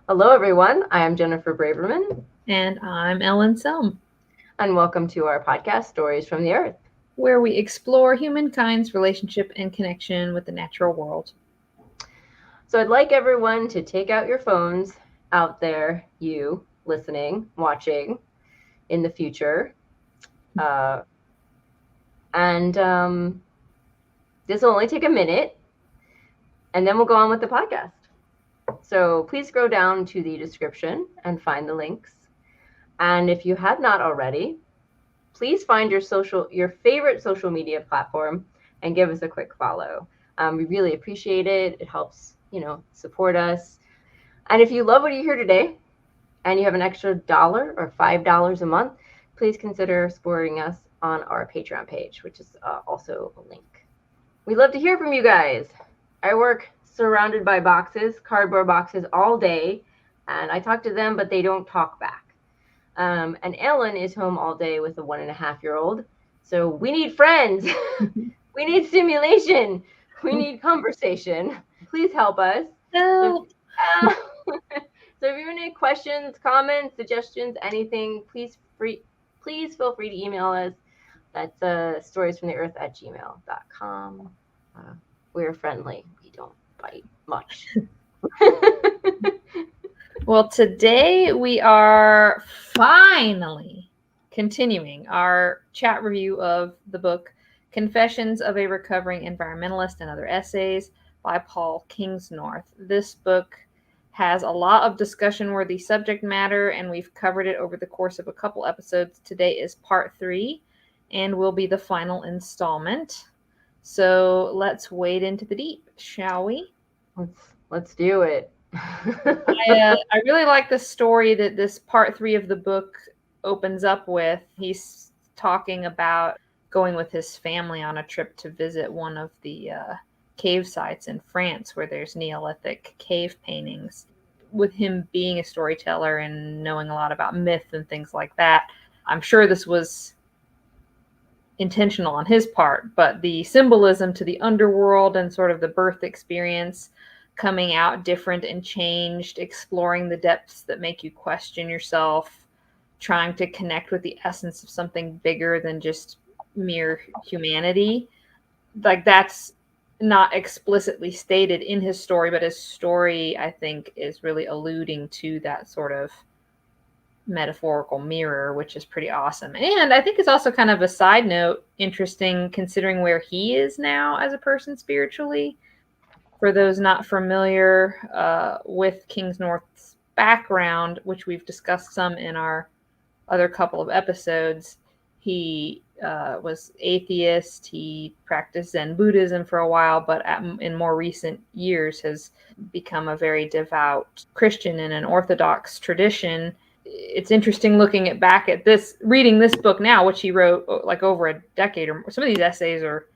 Hello, everyone. I am Jennifer Braverman. And I'm Ellen Selm, and welcome to our podcast, Stories from the Earth, where we explore humankind's relationship and connection with the natural world. So I'd like everyone to take out your phones out there, you listening, watching in the future. And this will only take a minute, and then we'll go on with the podcast. So please scroll down to the description and find the links. And if you have not already, please find your favorite social media platform and give us a quick follow. We really appreciate it. It helps, support us. And if you love what you hear today and you have an extra $1 or $5 a month, please consider supporting us on our Patreon page, which is also a link. We love to hear from you guys. I work surrounded by boxes, cardboard boxes all day, and I talk to them, but they don't talk back. And Ellen is home all day with a 1.5-year-old. So we need friends. We need stimulation. We need conversation. Please help us. Help. So if you have any questions, comments, suggestions, anything, please feel free to email us. That's storiesfromtheearth@gmail.com. We're friendly. We don't bite much. Well, today we are finally continuing our chat review of the book Confessions of a Recovering Environmentalist and Other Essays by Paul Kingsnorth. This book has a lot of discussion-worthy subject matter, and we've covered it over the course of a couple episodes. Today is part 3 and will be the final installment. So let's wade into the deep, shall we? Let's do it. I really like the story that this part 3 of the book opens up with. He's talking about going with his family on a trip to visit one of the cave sites in France where there's Neolithic cave paintings. With him being a storyteller and knowing a lot about myth and things like that, I'm sure this was intentional on his part, but the symbolism to the underworld and sort of the birth experience coming out different and changed, exploring the depths that make you question yourself, trying to connect with the essence of something bigger than just mere humanity. Like, that's not explicitly stated in his story, but his story, I think, is really alluding to that sort of metaphorical mirror, which is pretty awesome. And I think it's also kind of a side note, interesting considering where he is now as a person spiritually. For those not familiar with Kingsnorth's background, which we've discussed some in our other couple of episodes, he was atheist. He practiced Zen Buddhism for a while, but in more recent years has become a very devout Christian in an Orthodox tradition. It's interesting looking back at this, reading this book now, which he wrote like over a decade, or some of these essays are,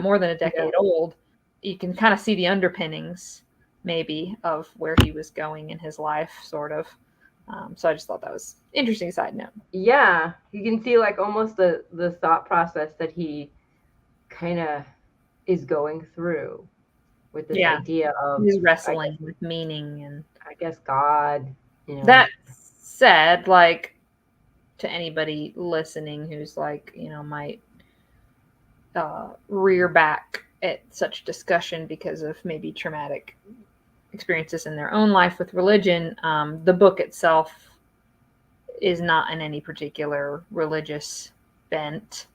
more than a decade old. You can kind of see the underpinnings maybe of where he was going in his life, sort of. So I just thought that was interesting side note. Yeah, you can see like almost the thought process that he kind of is going through with this idea of he's wrestling with meaning and I guess God. That said, like, to anybody listening who's like, might rear back at such discussion because of maybe traumatic experiences in their own life with religion, the book itself is not in any particular religious bent.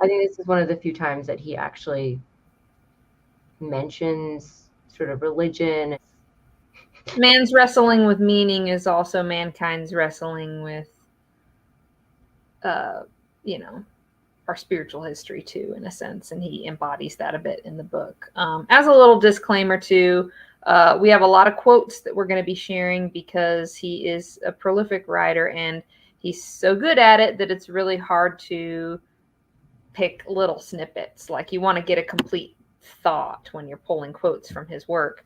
I think this is one of the few times that he actually mentions sort of religion. Man's wrestling with meaning is also mankind's wrestling with, our spiritual history too, in a sense, and he embodies that a bit in the book. As a little disclaimer too, we have a lot of quotes that we're going to be sharing because he is a prolific writer and he's so good at it that it's really hard to pick little snippets. Like, you want to get a complete thought when you're pulling quotes from his work.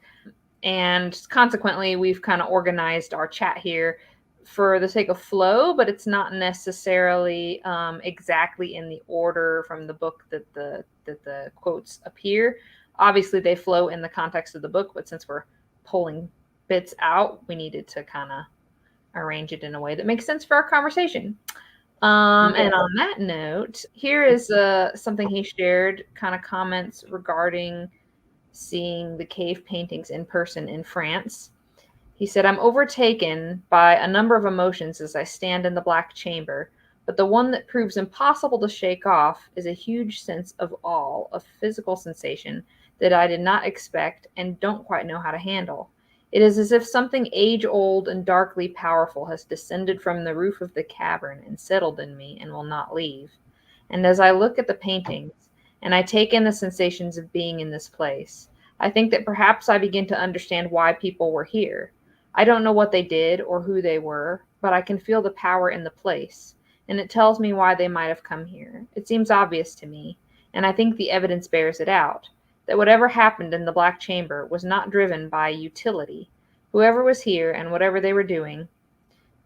And consequently, we've kind of organized our chat here for the sake of flow, but it's not necessarily exactly in the order from the book that the quotes appear. Obviously, they flow in the context of the book, but since we're pulling bits out, we needed to kind of arrange it in a way that makes sense for our conversation. And on that note, here is something he shared, kind of comments regarding seeing the cave paintings in person in France. He said, I'm overtaken by a number of emotions as I stand in the black chamber, but the one that proves impossible to shake off is a huge sense of awe, a physical sensation that I did not expect and don't quite know how to handle. It is as if something age-old and darkly powerful has descended from the roof of the cavern and settled in me and will not leave. And as I look at the paintings, and I take in the sensations of being in this place, I think that perhaps I begin to understand why people were here. I don't know what they did or who they were, but I can feel the power in the place, and it tells me why they might have come here. It seems obvious to me, and I think the evidence bears it out, that whatever happened in the Black Chamber was not driven by utility. Whoever was here and whatever they were doing,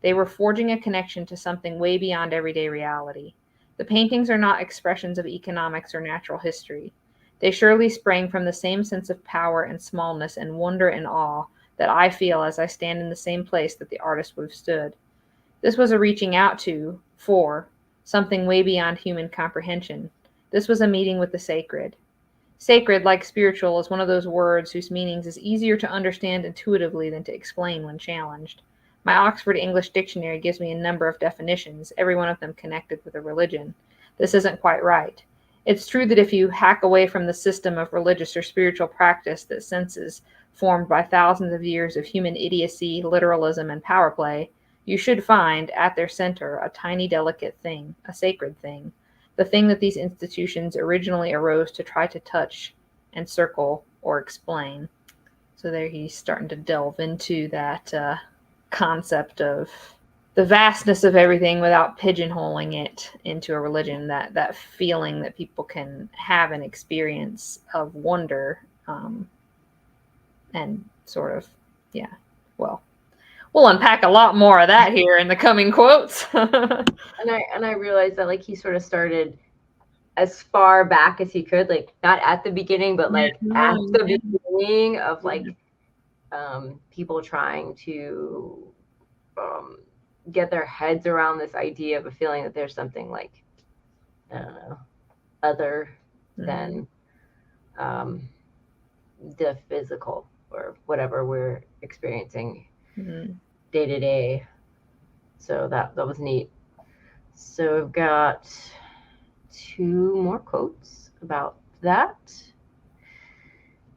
they were forging a connection to something way beyond everyday reality. The paintings are not expressions of economics or natural history. They surely sprang from the same sense of power and smallness and wonder and awe that I feel as I stand in the same place that the artist would have stood. This was a reaching out to, for, something way beyond human comprehension. This was a meeting with the sacred. Sacred, like spiritual, is one of those words whose meanings is easier to understand intuitively than to explain when challenged. My Oxford English Dictionary gives me a number of definitions, every one of them connected with a religion. This isn't quite right. It's true that if you hack away from the system of religious or spiritual practice that senses, formed by thousands of years of human idiocy, literalism, and power play, you should find, at their center, a tiny, delicate thing, a sacred thing, the thing that these institutions originally arose to try to touch and circle or explain. So there he's starting to delve into that concept of the vastness of everything without pigeonholing it into a religion, that feeling that people can have an experience of wonder, and sort of, yeah, well, we'll unpack a lot more of that here in the coming quotes. And I realized that, like, he sort of started as far back as he could, like not at the beginning, but like at the beginning of like people trying to get their heads around this idea of a feeling that there's something like, I don't know, other than the physical or whatever we're experiencing day to day. So that was neat. So we've got 2 more quotes about that.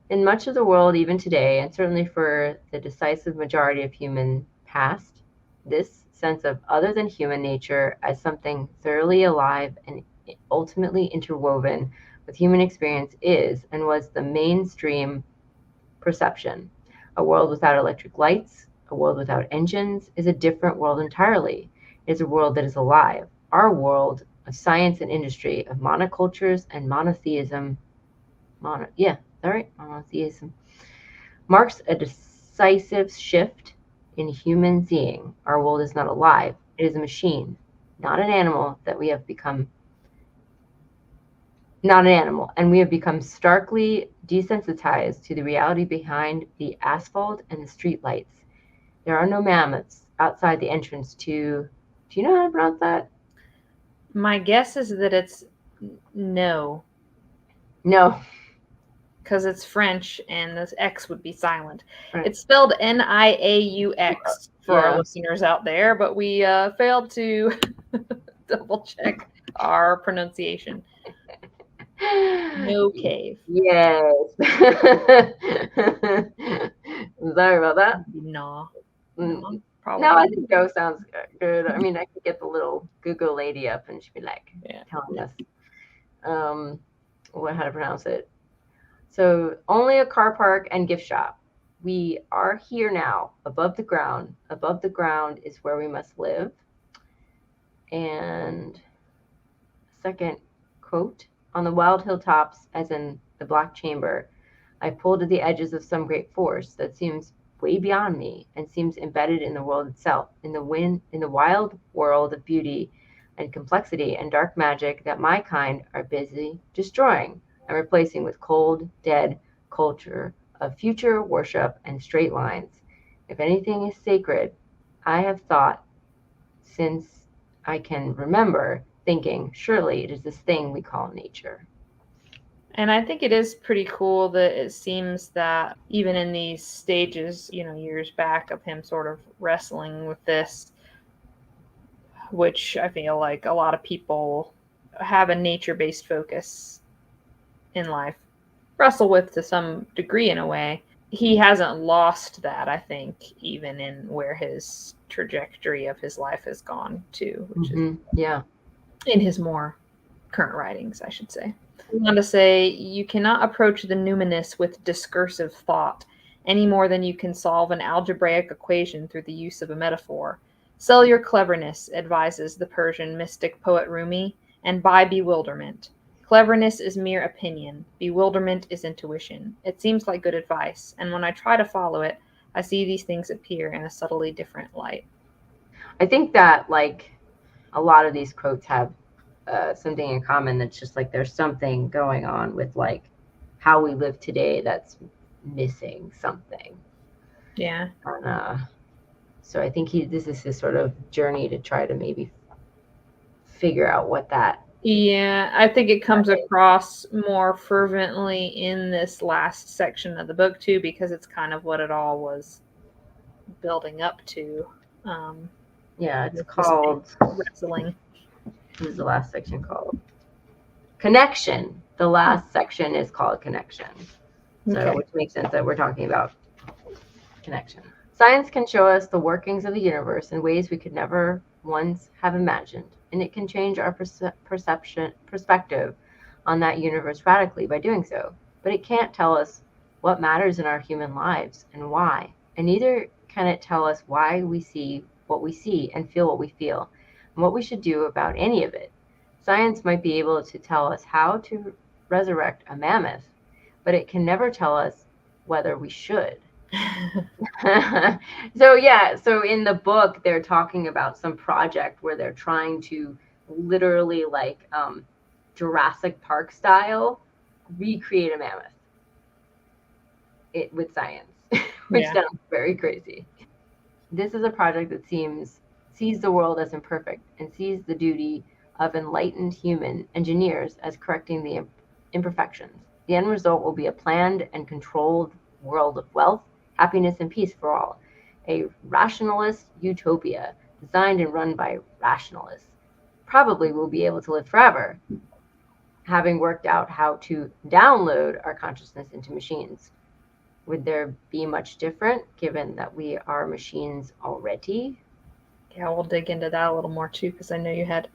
In much of the world, even today, and certainly for the decisive majority of human past, this sense of other than human nature as something thoroughly alive and ultimately interwoven with human experience is and was the mainstream perception. A world without electric lights, a world without engines, is a different world entirely. It is a world that is alive. Our world of science and industry, of monocultures and monotheism, monotheism, marks a decisive shift in human seeing. Our world is not alive. It is a machine, not an animal, and we have become starkly desensitized to the reality behind the asphalt and the streetlights. There are no mammoths outside the entrance to, do you know how to pronounce that? My guess is that it's no. No. Because it's French and this X would be silent. Right. It's spelled Niaux for our listeners out there, but we failed to double check our pronunciation. No cave. Yes. Sorry about that. No. Probably. No, I think go sounds good. I mean, I could get the little Google lady up and she'd be like telling us how to pronounce it. So only a car park and gift shop. We are here now, above the ground. Above the ground is where we must live. And second quote, on the wild hilltops, as in the Black Chamber, I pull to the edges of some great force that seems way beyond me and seems embedded in the world itself, in the wild world of beauty and complexity and dark magic that my kind are busy destroying and replacing with cold, dead culture of future worship and straight lines. If anything is sacred, I have thought since I can remember, thinking, surely it is this thing we call nature. And I think it is pretty cool that it seems that even in these stages, years back of him sort of wrestling with this, which I feel like a lot of people have a nature-based focus in life, wrestle with to some degree in a way. He hasn't lost that, I think, even in where his trajectory of his life has gone to, which is in his more current writings, I should say. I want to say, you cannot approach the numinous with discursive thought any more than you can solve an algebraic equation through the use of a metaphor. Sell your cleverness, advises the Persian mystic poet Rumi, and buy bewilderment. Cleverness is mere opinion. Bewilderment is intuition. It seems like good advice, and when I try to follow it, I see these things appear in a subtly different light. I think that, like, a lot of these quotes have something in common. That's just like there's something going on with like how we live today that's missing something. Yeah. And so I think this is his sort of journey to try to maybe figure out what that. Yeah, I think it comes across more fervently in this last section of the book too, because it's kind of what it all was building up to. Yeah, it's called wrestling. What is the last section called? Connection. The last section is called Connection. So, Okay. which makes sense that we're talking about connection. Science can show us the workings of the universe in ways we could never once have imagined, and it can change our perspective on that universe radically by doing so. But it can't tell us what matters in our human lives and why, and neither can it tell us why we see what we see and feel what we feel, and what we should do about any of it. Science might be able to tell us how to resurrect a mammoth, but it can never tell us whether we should. So in the book they're talking about some project where they're trying to literally, like, Jurassic Park style, recreate a mammoth with science, which sounds very crazy. This is a project that sees the world as imperfect and sees the duty of enlightened human engineers as correcting the imperfections. The end result will be a planned and controlled world of wealth, happiness, and peace for all. A rationalist utopia designed and run by rationalists. Probably we'll be able to live forever, having worked out how to download our consciousness into machines. Would there be much different given that we are machines already? Yeah, we'll dig into that a little more too, because I know you had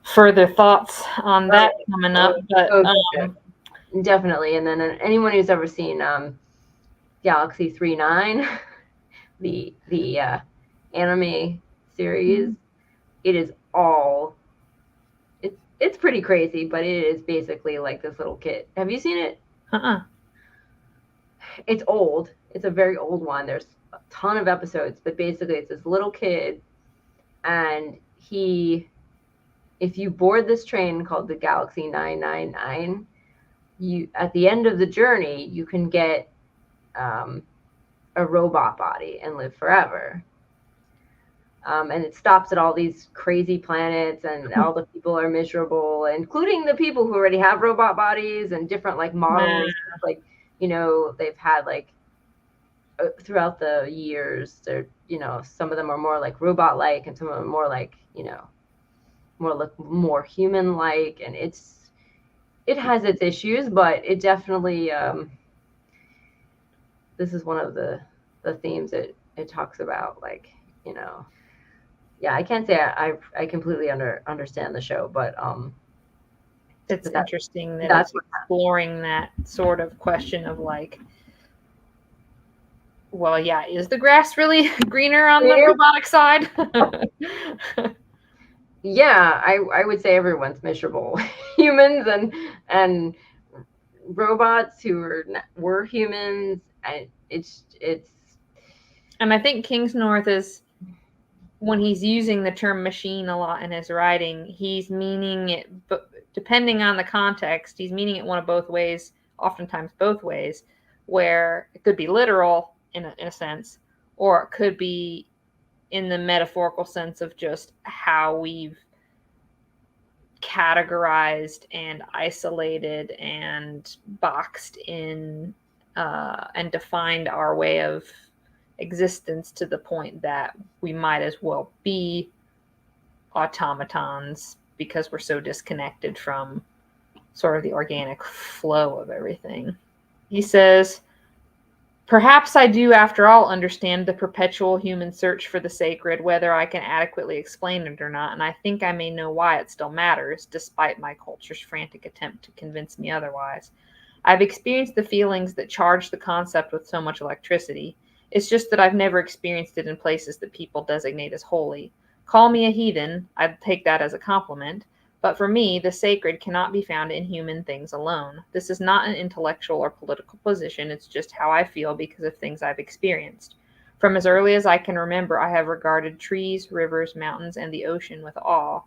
further thoughts on that coming up. But definitely. And then anyone who's ever seen Galaxy 39, the anime series, it is all it's pretty crazy, but it is basically like this little kid. Have you seen it? It's old. It's a very old one. There's a ton of episodes, but basically it's this little kid, and if you board this train called the Galaxy 999, at the end of the journey you can get a robot body and live forever. And it stops at all these crazy planets, and all the people are miserable, including the people who already have robot bodies and different like models. Like, they've had like throughout the years, they're, some of them are more like robot like, and some of them more like, more human like, and it has its issues, but it definitely this is one of the themes it talks about, like, yeah, I can't say I completely understand the show, but it's interesting that it's exploring that sort of question of like, well, yeah, is the grass really greener on the robotic side? Yeah, I would say everyone's miserable. Humans and robots who were humans, and it's and I think Kingsnorth is, when he's using the term machine a lot in his writing, he's meaning it, but depending on the context, he's meaning it one of both ways, oftentimes both ways, where it could be literal in a sense, or it could be in the metaphorical sense of just how we've categorized and isolated and boxed in and defined our way of existence to the point that we might as well be automatons because we're so disconnected from sort of the organic flow of everything. He says, perhaps I do, after all, understand the perpetual human search for the sacred, whether I can adequately explain it or not, and I think I may know why it still matters, despite my culture's frantic attempt to convince me otherwise. I've experienced the feelings that charge the concept with so much electricity. It's just that I've never experienced it in places that people designate as holy. Call me a heathen, I'd take that as a compliment. But for me, the sacred cannot be found in human things alone. This is not an intellectual or political position. It's just how I feel because of things I've experienced. From as early as I can remember, I have regarded trees, rivers, mountains, and the ocean with awe.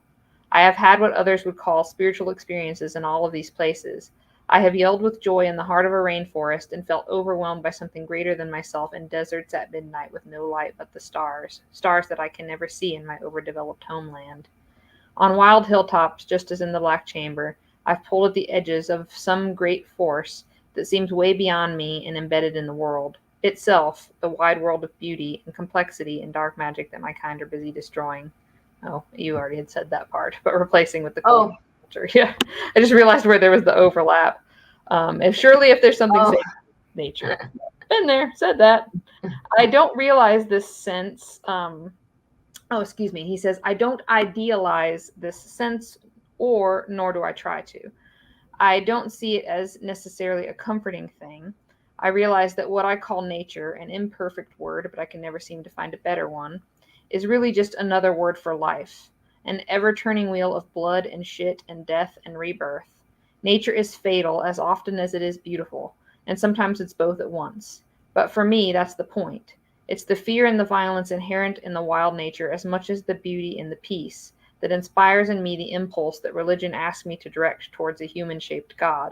I have had what others would call spiritual experiences in all of these places. I have yelled with joy in the heart of a rainforest and felt overwhelmed by something greater than myself in deserts at midnight with no light but the stars, stars that I can never see in my overdeveloped homeland. On wild hilltops, just as in the Black Chamber, I've pulled at the edges of some great force that seems way beyond me and embedded in the world itself, the wide world of beauty and complexity and dark magic that my kind are busy destroying. Oh, you already had said that part, but replacing with the cool culture. Yeah, I just realized where there was the overlap. If there's something safe in nature, been there, said that. I don't realize this sense. He says, I don't idealize this sense, nor do I try to. I don't see it as necessarily a comforting thing. I realize that what I call nature, an imperfect word, but I can never seem to find a better one, is really just another word for life, an ever-turning wheel of blood and shit and death and rebirth. Nature is fatal as often as it is beautiful, and sometimes it's both at once. But for me, that's the point. It's the fear and the violence inherent in the wild nature as much as the beauty and the peace that inspires in me the impulse that religion asks me to direct towards a human-shaped God.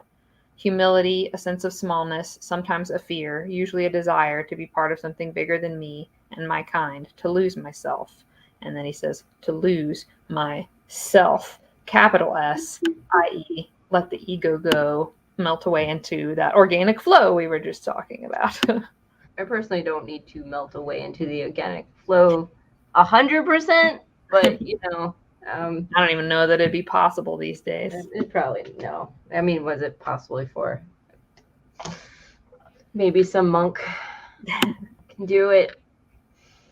Humility, a sense of smallness, sometimes a fear, usually a desire to be part of something bigger than me and my kind, to lose myself. And then he says, to lose myself, capital S, i.e., let the ego go, melt away into that organic flow we were just talking about. I personally don't need to melt away into the organic flow 100%, but I don't even know that it'd be possible these days. It probably no. I mean, was it possibly for maybe some monk can do it?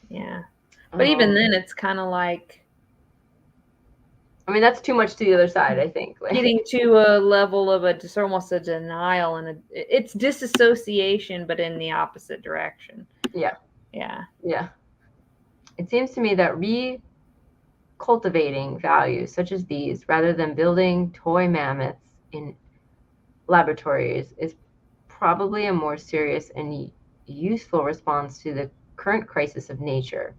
Yeah, but even then, it's kind of like. I mean, that's too much to the other side, I think. Getting to a level of almost a denial, and it's disassociation, but in the opposite direction. Yeah. Yeah. Yeah. It seems to me that cultivating values such as these, rather than building toy mammoths in laboratories, is probably a more serious and useful response to the current crisis of nature.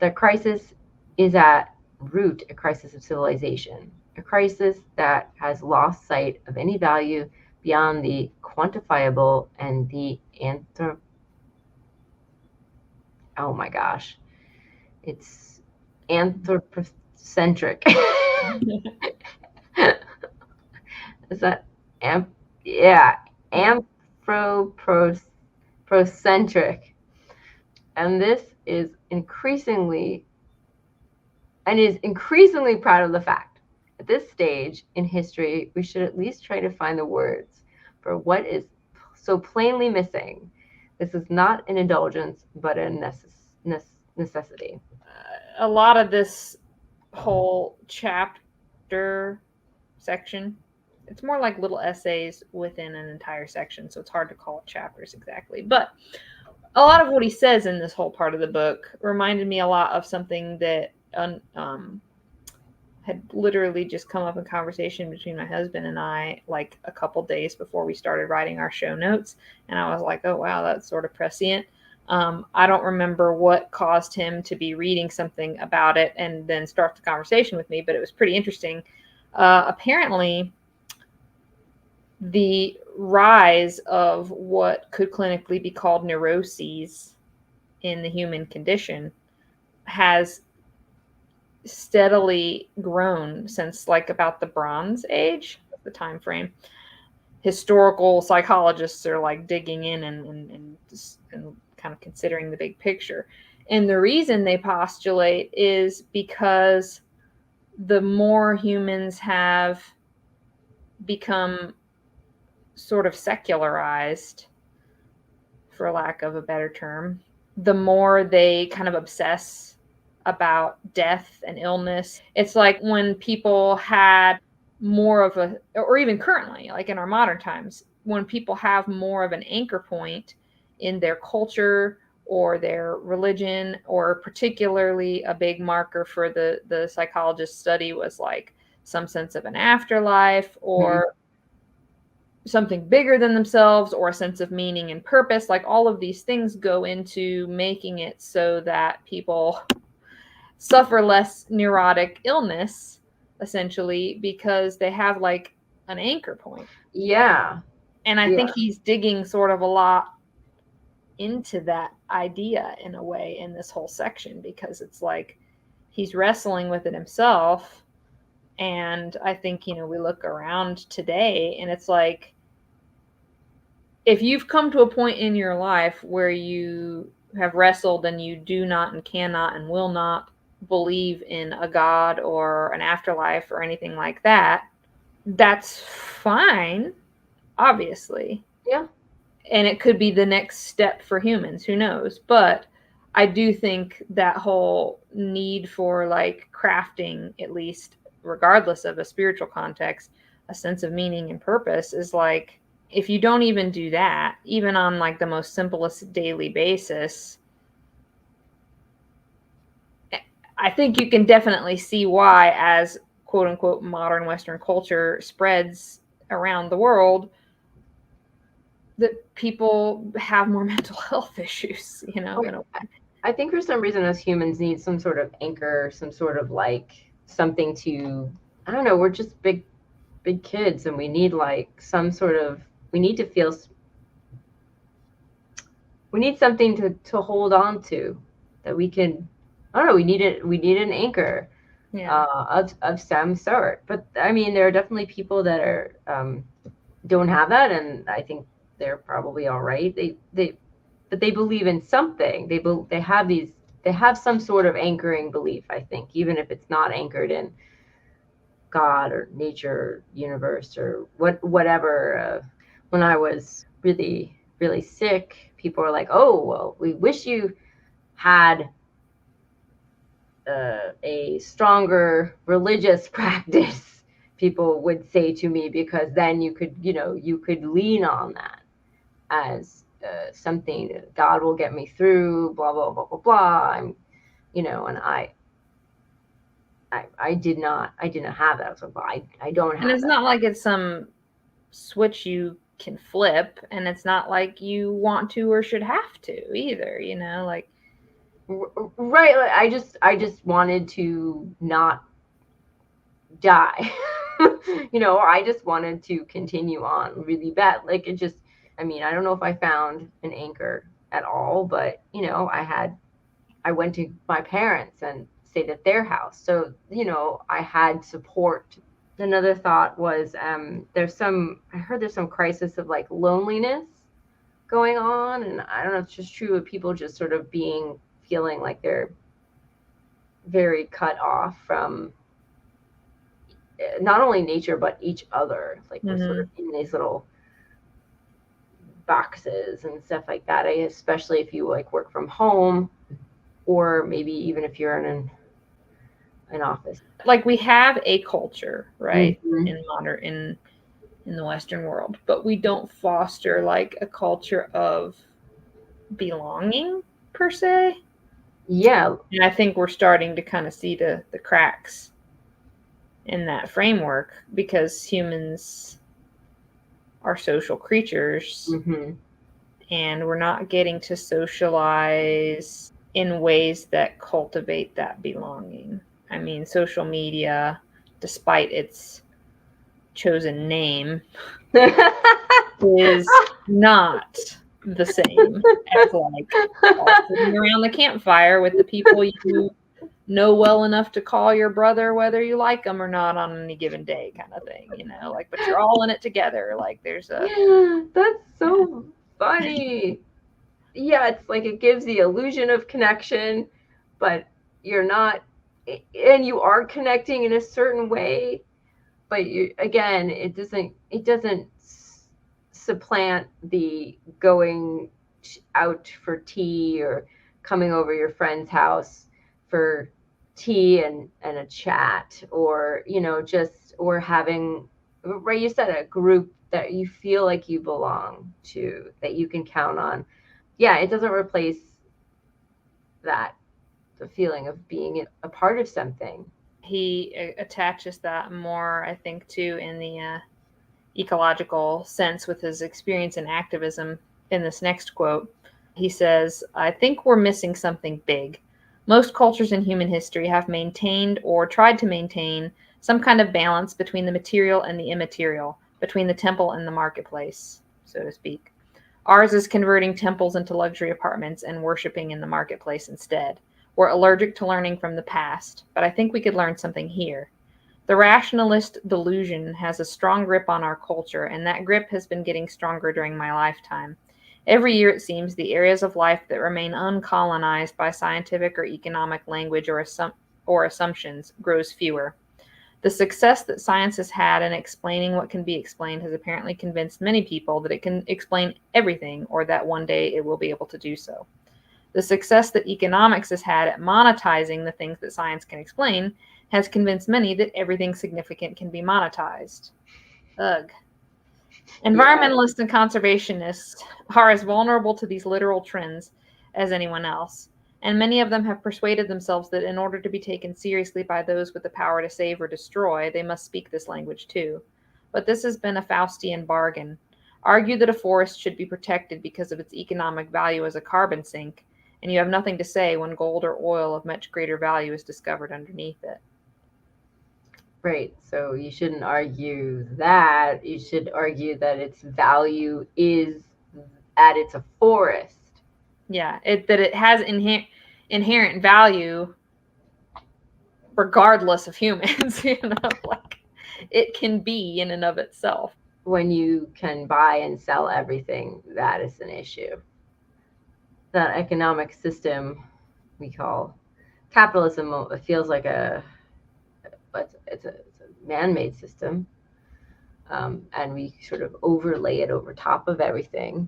The crisis is at root a crisis of civilization, a crisis that has lost sight of any value beyond the quantifiable and the it's anthropocentric. Is that anthropocentric. And this is increasingly proud of the fact. At this stage in history, we should at least try to find the words for what is so plainly missing. This is not an indulgence, but a necessity. A lot of this whole chapter section, it's more like little essays within an entire section, so it's hard to call it chapters exactly. But a lot of what he says in this whole part of the book reminded me a lot of something that had literally just come up in conversation between my husband and I, like a couple days before we started writing our show notes. And I was like, oh, wow, that's sort of prescient. I don't remember what caused him to be reading something about it and then start the conversation with me, but it was pretty interesting. Apparently, the rise of what could clinically be called neuroses in the human condition has steadily grown since like about the Bronze Age, the time frame. Historical psychologists are like digging in and kind of considering the big picture. And the reason they postulate is because the more humans have become sort of secularized, for lack of a better term, the more they kind of obsess about death and illness. It's like when people had more of a, or even currently, like in our modern times, when people have more of an anchor point in their culture or their religion, or particularly a big marker for the psychologist study was like some sense of an afterlife or something bigger than themselves, or a sense of meaning and purpose. Like all of these things go into making it so that people suffer less neurotic illness, essentially, because they have like an anchor point. Yeah. And I think he's digging sort of a lot into that idea in a way in this whole section, because it's like he's wrestling with it himself. And I think, we look around today and it's like, if you've come to a point in your life where you have wrestled and you do not and cannot and will not believe in a God or an afterlife or anything like that, that's fine, obviously. Yeah. And it could be the next step for humans, who knows? But I do think that whole need for like crafting, at least regardless of a spiritual context, a sense of meaning and purpose is like, if you don't even do that, even on like the most simplest daily basis, I think you can definitely see why, as quote unquote modern Western culture spreads around the world, that people have more mental health issues, I think for some reason us humans need some sort of anchor, some sort of like something to, I don't know, we're just big kids and we need like some sort of, we need to feel, we need something to hold on to that we can, I don't know, we need an anchor of some sort. But I mean, there are definitely people that are don't have that, and I think they're probably all right. But they believe in something. They have some sort of anchoring belief, I think, even if it's not anchored in God or nature or universe or whatever. When I was really, really sick, people were like, oh, well, we wish you had a stronger religious practice, people would say to me, because then you could lean on that as something, God will get me through, blah, blah, blah, blah, blah. And I didn't have that. So I don't have. And it's not like it's some switch you can flip, and it's not like you want to or should have to either, like. Right. I just wanted to not die. I just wanted to continue on really bad. Like, it just, I mean, I don't know if I found an anchor at all, but I went to my parents and stayed at their house. So, I had support. Another thought was, I heard there's some crisis of like loneliness going on. And I don't know if it's just true of people just sort of feeling like they're very cut off from not only nature, but each other. Like we're sort of in these little boxes and stuff like that. Especially if you like work from home, or maybe even if you're in an office. Like we have a culture, right? In the Western world, but we don't foster like a culture of belonging per se. Yeah. And I think we're starting to kind of see the cracks in that framework, because humans are social creatures, and we're not getting to socialize in ways that cultivate that belonging. I mean, social media, despite its chosen name, is not the same as like all sitting around the campfire with the people you know well enough to call your brother whether you like them or not on any given day, kind of thing, like, but you're all in it together. Like there's a That's so funny. Yeah, it's like it gives the illusion of connection, but you're not, and you are connecting in a certain way, but you, again, it doesn't supplant the going out for tea or coming over your friend's house for tea and a chat, or just, or having, right, you said, a group that you feel like you belong to, that you can count on. Yeah, it doesn't replace that, the feeling of being a part of something. He attaches that more, I think, too, in the ecological sense with his experience in activism in this next quote. He says, "I think we're missing something big. Most cultures in human history have maintained or tried to maintain some kind of balance between the material and the immaterial, between the temple and the marketplace, so to speak. Ours is converting temples into luxury apartments and worshiping in the marketplace instead. We're allergic to learning from the past, but I think we could learn something here. The rationalist delusion has a strong grip on our culture, and that grip has been getting stronger during my lifetime. Every year, it seems, the areas of life that remain uncolonized by scientific or economic language or assumptions grows fewer. The success that science has had in explaining what can be explained has apparently convinced many people that it can explain everything, or that one day it will be able to do so. The success that economics has had at monetizing the things that science can explain has convinced many that everything significant can be monetized." Ugh. Environmentalists and conservationists are as vulnerable to these literal trends as anyone else, and many of them have persuaded themselves that in order to be taken seriously by those with the power to save or destroy, they must speak this language too. But this has been a Faustian bargain. Argue that a forest should be protected because of its economic value as a carbon sink, and you have nothing to say when gold or oil of much greater value is discovered underneath it. Right. So you shouldn't argue that. You should argue that its value is at its a forest. Yeah, that it has inherent value regardless of humans, like it can be in and of itself. When you can buy and sell everything, that is an issue. That economic system we call capitalism, it feels like it's a man-made system, and we sort of overlay it over top of everything.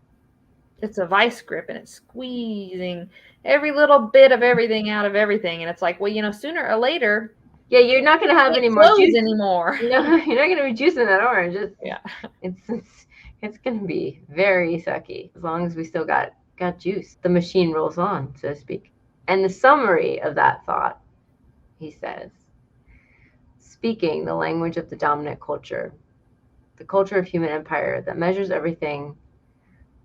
It's a vice grip, and it's squeezing every little bit of everything out of everything, and it's like, well, sooner or later, yeah, you're not going to have any more juice anymore. No, you're not going to be juicing that orange. Yeah, it's going to be very sucky as long as we still got juice. The machine rolls on, so to speak. And the summary of that thought, he says, speaking the language of the dominant culture, the culture of human empire that measures everything,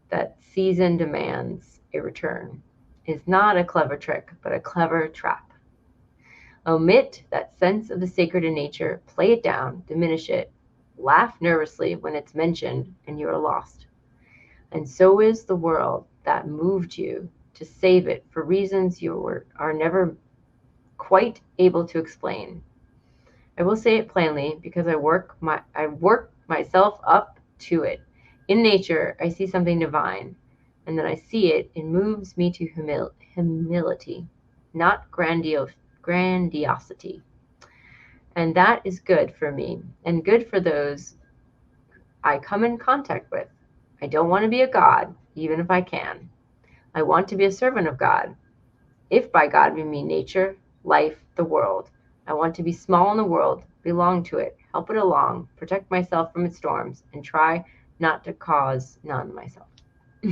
that season demands a return, is not a clever trick, but a clever trap. Omit that sense of the sacred in nature, play it down, diminish it, laugh nervously when it's mentioned, and you are lost. And so is the world that moved you to save it for reasons you are never quite able to explain. I will say it plainly because I work myself up to it. In nature, I see something divine, and then I see it moves me to humility, not grandiosity. And that is good for me, and good for those I come in contact with. I don't want to be a god, even if I can. I want to be a servant of God. If by God we mean nature, life, the world. I want to be small in the world, belong to it, help it along, protect myself from its storms, and try not to cause none myself.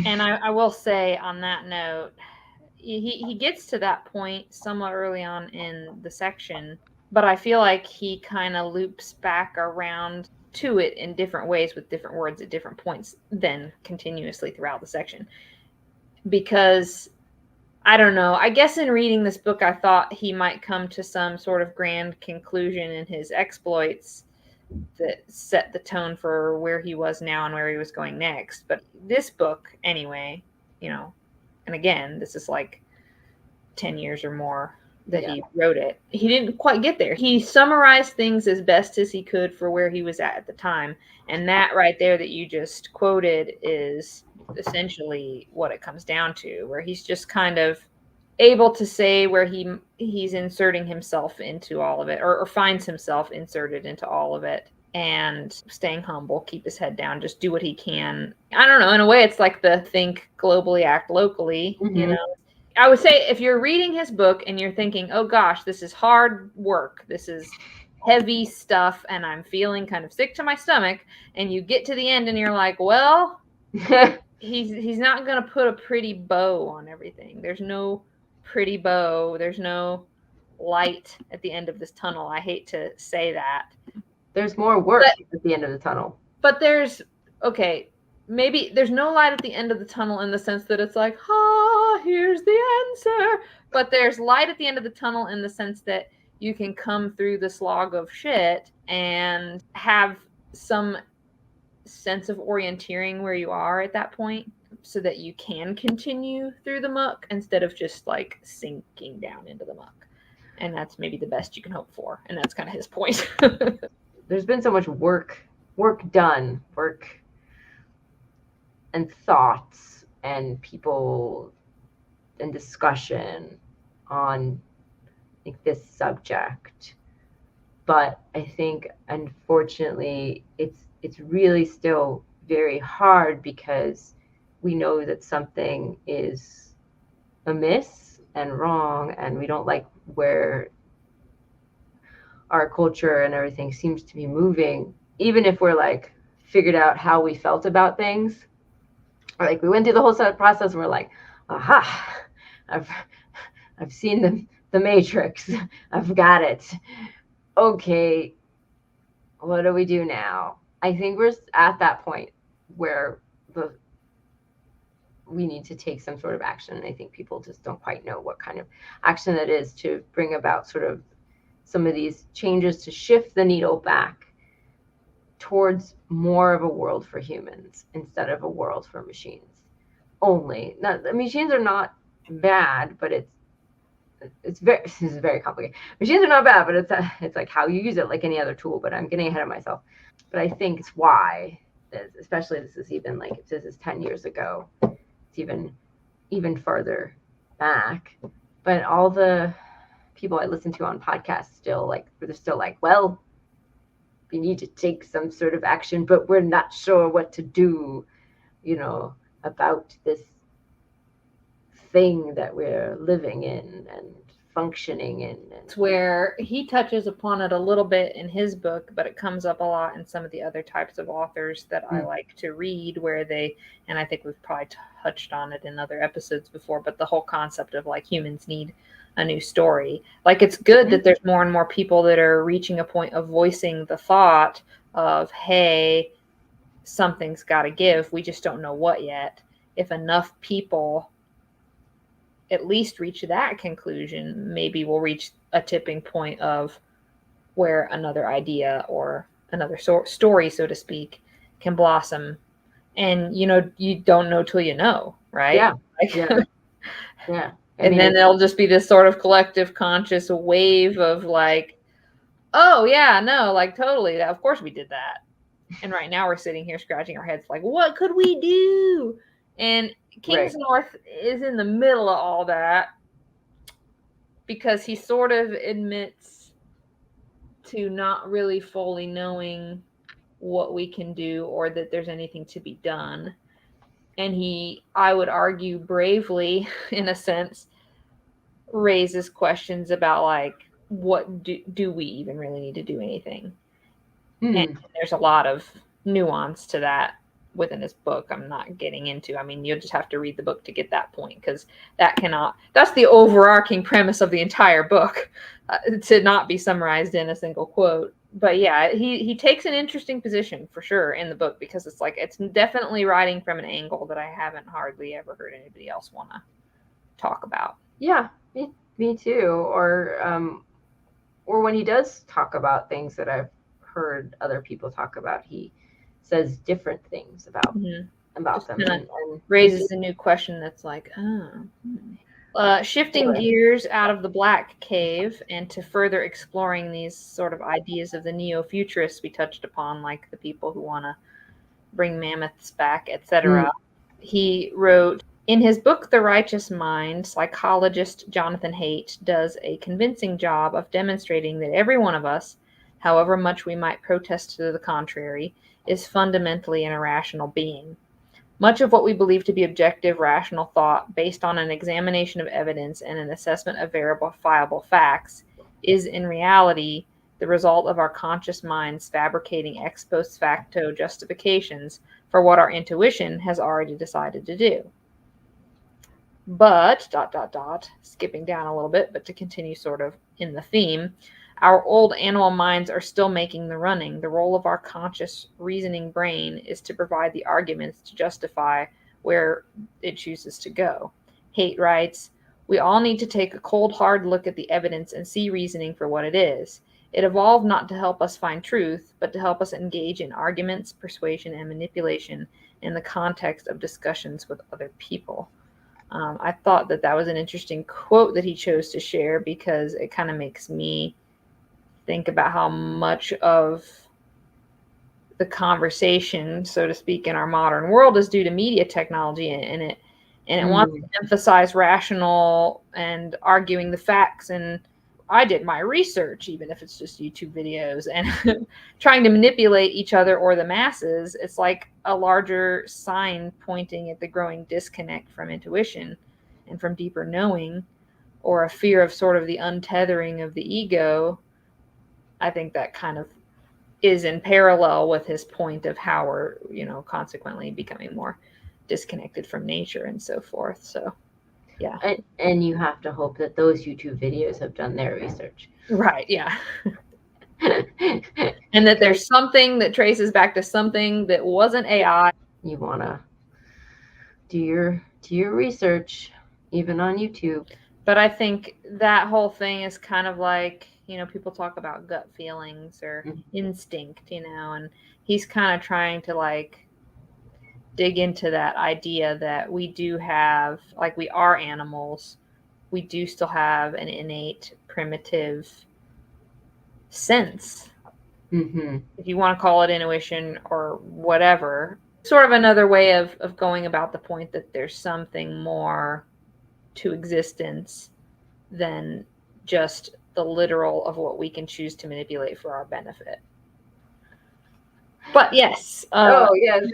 And I will say on that note, he gets to that point somewhat early on in the section, but I feel like he kind of loops back around to it in different ways with different words at different points then continuously throughout the section. Because I don't know, I guess in reading this book, I thought he might come to some sort of grand conclusion in his exploits that set the tone for where he was now and where he was going next. But this book, anyway, and again, this is like 10 years or more that he wrote it. He didn't quite get there. He summarized things as best as he could for where he was at the time. And that right there that you just quoted is essentially what it comes down to, where he's just kind of able to say where he's inserting himself into all of it, or finds himself inserted into all of it, and staying humble, keep his head down, just do what he can. I don't know, in a way it's like the think globally, act locally, I would say if you're reading his book and you're thinking, oh gosh, this is hard work, this is heavy stuff, and I'm feeling kind of sick to my stomach, and you get to the end and you're like, well, he's not going to put a pretty bow on everything. There's no pretty bow. There's no light at the end of this tunnel. I hate to say that. There's more work at the end of the tunnel. But maybe there's no light at the end of the tunnel in the sense that it's like, here's the answer. But there's light at the end of the tunnel in the sense that you can come through the slog of shit and have some sense of orienteering where you are at that point, so that you can continue through the muck instead of just like sinking down into the muck. And that's maybe the best you can hope for. And that's kind of his point. There's been so much work done, and thoughts and people and discussion on this subject. But I think, unfortunately, it's really still very hard because we know that something is amiss and wrong, and we don't like where our culture and everything seems to be moving. Even if we're like figured out how we felt about things, or like we went through the whole process and we're like, aha, I've seen the Matrix, I've got it. Okay, what do we do now? I think we're at that point where we need to take some sort of action. And I think people just don't quite know what kind of action that is to bring about sort of some of these changes to shift the needle back towards more of a world for humans instead of a world for machines only. Now, the machines are not bad, but this is very complicated. Machines are not bad, but it's like how you use it, like any other tool. But I'm getting ahead of myself. But I think it's why, especially this is even like, if this is 10 years ago, it's even further back. But all the people I listen to on podcasts they're still like, well, we need to take some sort of action, but we're not sure what to do, about this thing that we're living in and functioning in. It's where he touches upon it a little bit in his book, but it comes up a lot in some of the other types of authors that I like to read, where and I think we've probably touched on it in other episodes before, but the whole concept of like humans need a new story. Like, it's good that there's more and more people that are reaching a point of voicing the thought of, hey, something's got to give. We just don't know what yet. If enough people at least reach that conclusion, maybe we'll reach a tipping point of where another idea or another story, so to speak, can blossom. And, you don't know till you know, right? Yeah. Yeah. And then there'll just be this sort of collective conscious wave of like, oh yeah, no, like totally. Of course we did that. And right now we're sitting here scratching our heads like, what could we do? And Kingsnorth is in the middle of all that, because he sort of admits to not really fully knowing what we can do or that there's anything to be done. And he, I would argue, bravely, in a sense, raises questions about like, what do we even really need to do anything? And there's a lot of nuance to that within his book. I'm not getting into. I mean, you'll just have to read the book to get that point, because that's the overarching premise of the entire book, to not be summarized in a single quote. But yeah, he takes an interesting position for sure in the book, because it's like, it's definitely writing from an angle that I haven't hardly ever heard anybody else want to talk about. Yeah, me too. Or when he does talk about things that I've heard other people talk about, he says different things about about Just them. kinda And raises a new question that's like, shifting gears out of the Black Cave and to further exploring these sort of ideas of the neo-futurists we touched upon, like the people who want to bring mammoths back, etc. He wrote, in his book, The Righteous Mind, psychologist Jonathan Haidt does a convincing job of demonstrating that every one of us, however much we might protest to the contrary, is fundamentally an irrational being. Much of what we believe to be objective, rational thought, based on an examination of evidence and an assessment of verifiable facts, is in reality the result of our conscious minds fabricating ex post facto justifications for what our intuition has already decided to do. But, skipping down a little bit, but to continue sort of in the theme, our old animal minds are still making the running. The role of our conscious reasoning brain is to provide the arguments to justify where it chooses to go. Haidt writes, we all need to take a cold, hard look at the evidence and see reasoning for what it is. It evolved not to help us find truth, but to help us engage in arguments, persuasion, and manipulation in the context of discussions with other people. I thought that was an interesting quote that he chose to share because it kind of makes me think about how much of the conversation, so to speak, in our modern world is due to media technology, and it wants to emphasize rational and arguing the facts. And I did my research, even if it's just YouTube videos, and trying to manipulate each other or the masses. It's like a larger sign pointing at the growing disconnect from intuition and from deeper knowing, or a fear of sort of the untethering of the ego. I think that kind of is in parallel with his point of how we're, consequently becoming more disconnected from nature and so forth. So, yeah. And you have to hope that those YouTube videos have done their research. Right, yeah. And that there's something that traces back to something that wasn't AI. You want to do your research, even on YouTube. But I think that whole thing is kind of like, people talk about gut feelings or instinct, and he's kind of trying to like dig into that idea that we do have, like we are animals, we do still have an innate primitive sense. If you want to call it intuition or whatever, sort of another way of going about the point that there's something more to existence than just the literal of what we can choose to manipulate for our benefit. But yes. Yes.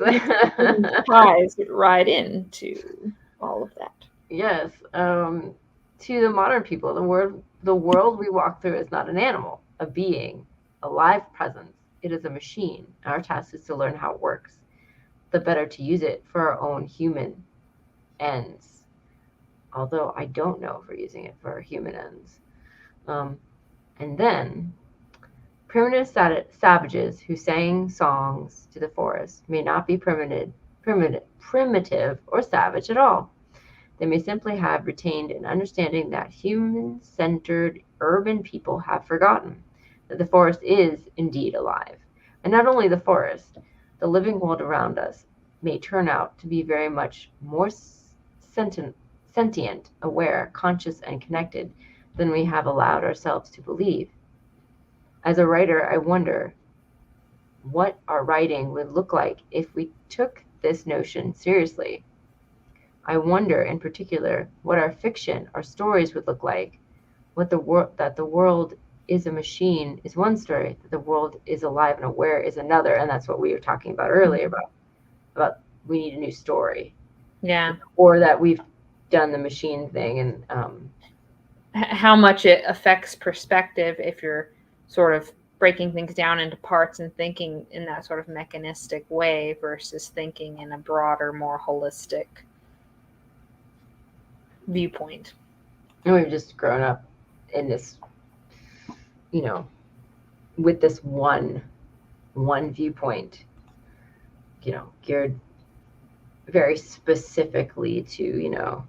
Ties right into all of that. Yes. To the modern people, the world we walk through is not an animal, a being, a live presence. It is a machine. Our task is to learn how it works, the better to use it for our own human ends. Although I don't know if we're using it for our human ends. And then, primitive savages who sang songs to the forest may not be primitive or savage at all. They may simply have retained an understanding that human-centered urban people have forgotten that the forest is indeed alive. And not only the forest, the living world around us may turn out to be very much more sentient, aware, conscious, and connected than we have allowed ourselves to believe. As a writer, I wonder what our writing would look like if we took this notion seriously. I wonder, in particular, what our fiction, our stories would look like. That the world is a machine is one story, that the world is alive and aware is another, and that's what we were talking about earlier about we need a new story. Yeah. Or that we've done the machine thing, and how much it affects perspective if you're sort of breaking things down into parts and thinking in that sort of mechanistic way versus thinking in a broader, more holistic viewpoint. And we've just grown up in this, with this one viewpoint, geared very specifically to,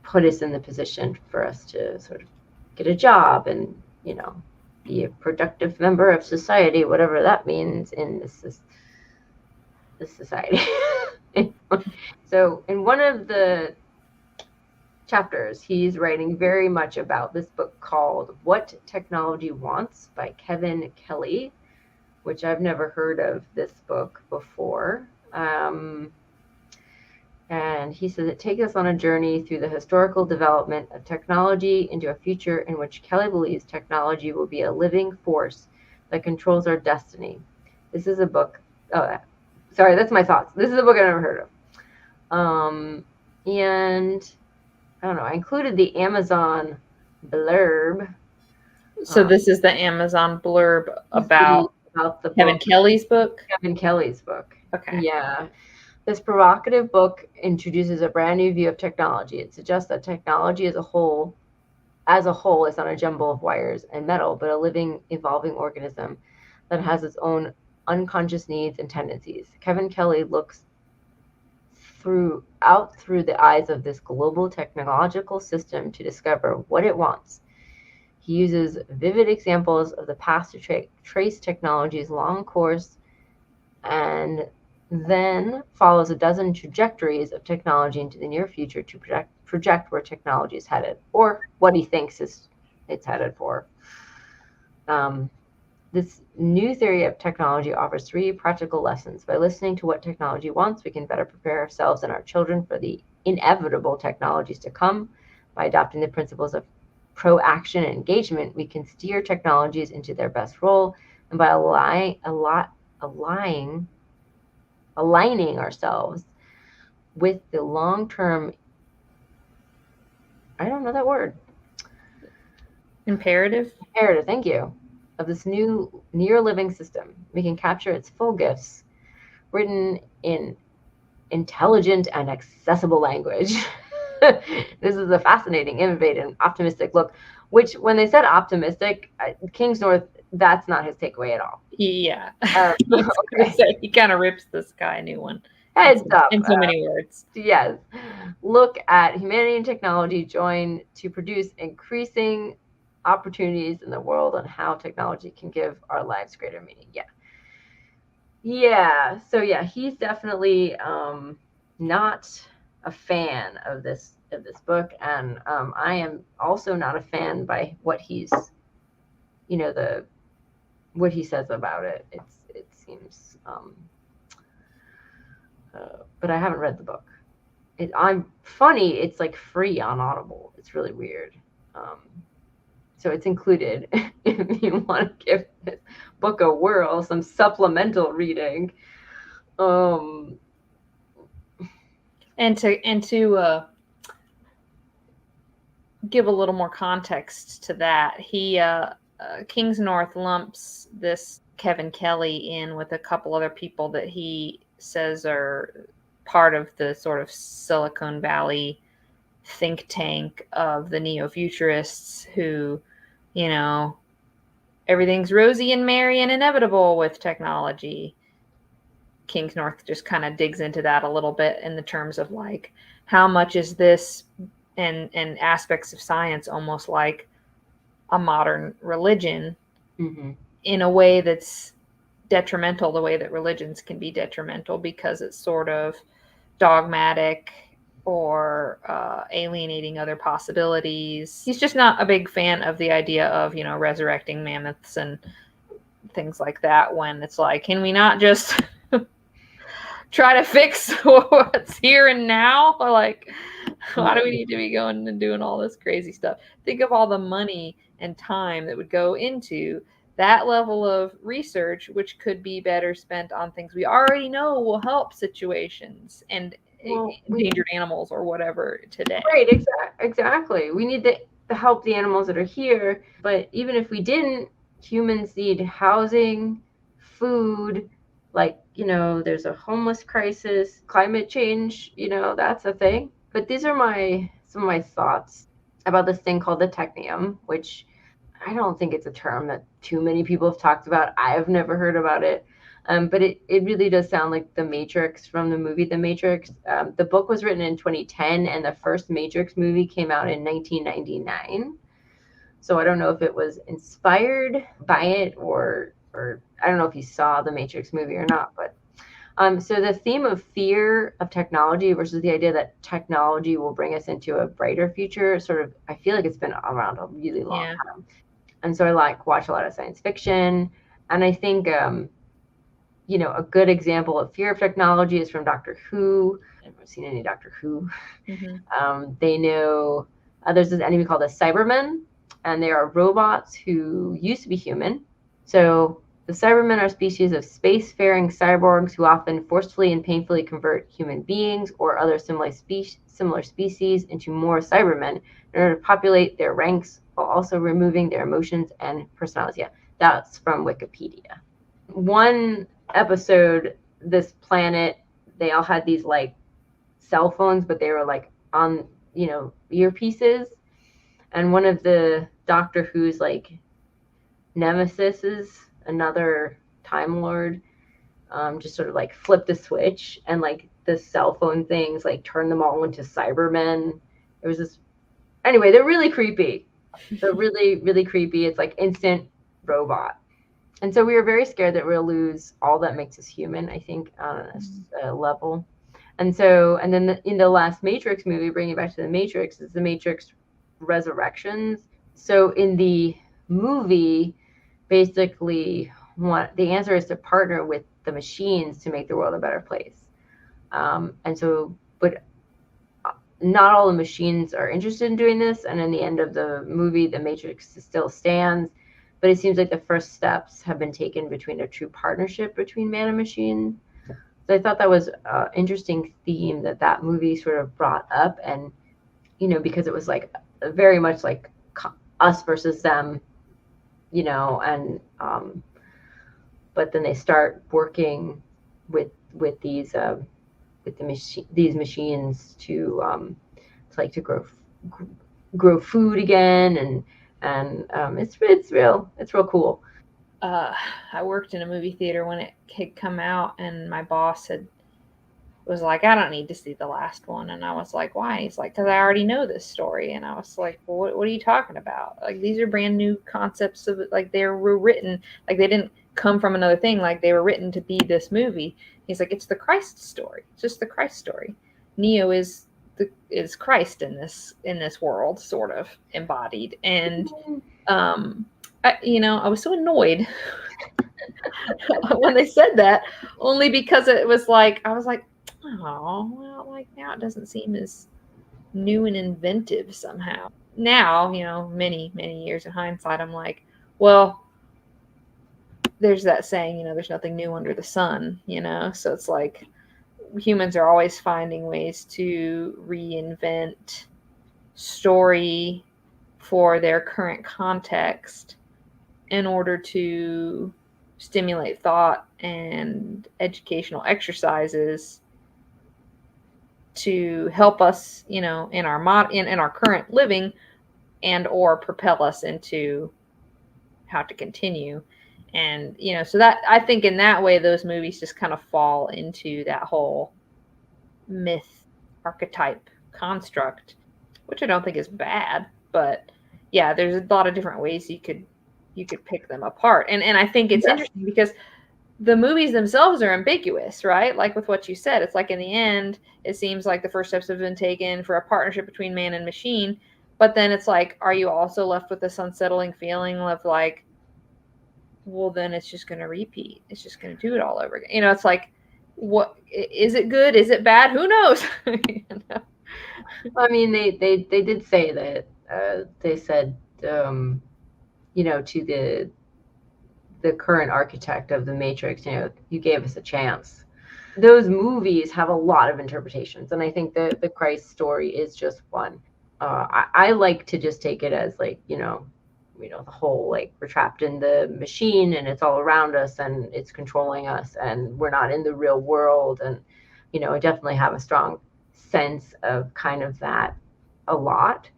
put us in the position for us to sort of get a job and, be a productive member of society, whatever that means in this society. So in one of the chapters, he's writing very much about this book called What Technology Wants by Kevin Kelly, which I've never heard of this book before. And he says it takes us on a journey through the historical development of technology into a future in which Kelly believes technology will be a living force that controls our destiny. This is a book. Oh, sorry, that's my thoughts. This is a book I've never heard of. And I don't know. I included the Amazon blurb. So this is the Amazon blurb about the Kevin Kelly's book? Kevin Kelly's book. Okay. Yeah. This provocative book introduces a brand new view of technology. It suggests that technology as a whole is not a jumble of wires and metal, but a living, evolving organism that has its own unconscious needs and tendencies. Kevin Kelly looks through the eyes of this global technological system to discover what it wants. He uses vivid examples of the past to trace technology's long course, and then follows a dozen trajectories of technology into the near future to project where technology is headed, or what he thinks it's headed for. This new theory of technology offers 3 practical lessons. By listening to what technology wants, we can better prepare ourselves and our children for the inevitable technologies to come. By adopting the principles of pro-action and engagement, we can steer technologies into their best role, and by aligning ourselves with the long-term, I don't know that word. Imperative, thank you, of this new near living system, we can capture its full gifts, written in intelligent and accessible language. This is a fascinating, innovative, and optimistic look, which when they said optimistic, Kingsnorth, that's not his takeaway at all. Yeah. Okay. He kind of rips this guy a new one. Heads up. In so many words. Yes. Look at humanity and technology join to produce increasing opportunities in the world and how technology can give our lives greater meaning. Yeah. So yeah, he's definitely not a fan of this book, and I am also not a fan by what he's, what he says about it. It seems, but I haven't read the book. I'm funny. It's like free on Audible. It's really weird. So it's included if you want to give this book a whirl, some supplemental reading. And to give a little more context to that, he Kingsnorth lumps this Kevin Kelly in with a couple other people that he says are part of the sort of Silicon Valley think tank of the neo-futurists who, everything's rosy and merry and inevitable with technology. Kingsnorth just kind of digs into that a little bit in the terms of like, how much is this and aspects of science almost like a modern religion, mm-hmm. in a way that's detrimental, the way that religions can be detrimental because it's sort of dogmatic or alienating other possibilities. He's just not a big fan of the idea of, resurrecting mammoths and things like that, when it's like, can we not just try to fix what's here and now? Or like, why do we need to be going and doing all this crazy stuff? Think of all the money and time that would go into that level of research, which could be better spent on things we already know will help situations and endangered animals or whatever today. Right, exactly. We need to help the animals that are here, but even if we didn't, humans need housing, food, like, there's a homeless crisis, climate change, that's a thing. But these are some of my thoughts about this thing called the technium, which I don't think it's a term that too many people have talked about. I've never heard about it. But it really does sound like The Matrix from the movie The Matrix. The book was written in 2010, and the first Matrix movie came out in 1999. So I don't know if it was inspired by it or I don't know if you saw the Matrix movie or not. But So the theme of fear of technology versus the idea that technology will bring us into a brighter future, sort of, I feel like it's been around a really long time. And so I watch a lot of science fiction. And I think, a good example of fear of technology is from Doctor Who. I haven't seen any Doctor Who. They know there's this enemy called the Cybermen, and they are robots who used to be human. So the Cybermen are a species of spacefaring cyborgs who often forcefully and painfully convert human beings or other similar species into more Cybermen in order to populate their ranks while also removing their emotions and personalities. Yeah, that's from Wikipedia. One episode, this planet, they all had these cell phones, but they were on earpieces, and one of the Doctor Who's nemesis is another Time Lord, just sort of flipped a switch, and the cell phone things turned them all into Cybermen. It was this, anyway, they're really creepy. They're really, really creepy. It's instant robot. And so we were very scared that we'll lose all that makes us human, I think, on a level. And then in the last Matrix movie, bringing it back to the Matrix, is the Matrix Resurrections. So in the movie, basically, the answer is to partner with the machines to make the world a better place. But not all the machines are interested in doing this. And in the end of the movie, the Matrix still stands. But it seems like the first steps have been taken between a true partnership between man and machine. So I thought that was an interesting theme that movie sort of brought up. And, because it was very much us versus them, and but then they start working with these these machines to grow food again, and it's real cool. I worked in a movie theater when it had come out, and my boss was like, I don't need to see the last one. And I was like, why? He's like, because I already know this story. And I was like, well, what are you talking about? These are brand new concepts of they were written, they didn't come from another thing. They were written to be this movie. He's like, it's the Christ story. It's just the Christ story. Neo is Christ in this world, sort of embodied. And I was so annoyed when they said that, only because it was I was like, oh, well, now it doesn't seem as new and inventive somehow. Now, many, many years in hindsight, I'm like, well, there's that saying, there's nothing new under the sun, so it's humans are always finding ways to reinvent story for their current context in order to stimulate thought and educational exercises to help us, in our current living, and or propel us into how to continue. And so that, I think in that way, those movies just kind of fall into that whole myth archetype construct, which I don't think is bad, but yeah, there's a lot of different ways you could pick them apart. And I think it's interesting because the movies themselves are ambiguous, right? With what you said, it's in the end, it seems like the first steps have been taken for a partnership between man and machine. But then it's are you also left with this unsettling feeling of well, then it's just going to repeat. It's just going to do it all over again. It's what is it good? Is it bad? Who knows? I mean, they did say that they said, to the current architect of the Matrix, you gave us a chance. Those movies have a lot of interpretations, and I think the Christ story is just one. I like to just take it as the whole we're trapped in the machine and it's all around us and it's controlling us and we're not in the real world. And I definitely have a strong sense of kind of that a lot.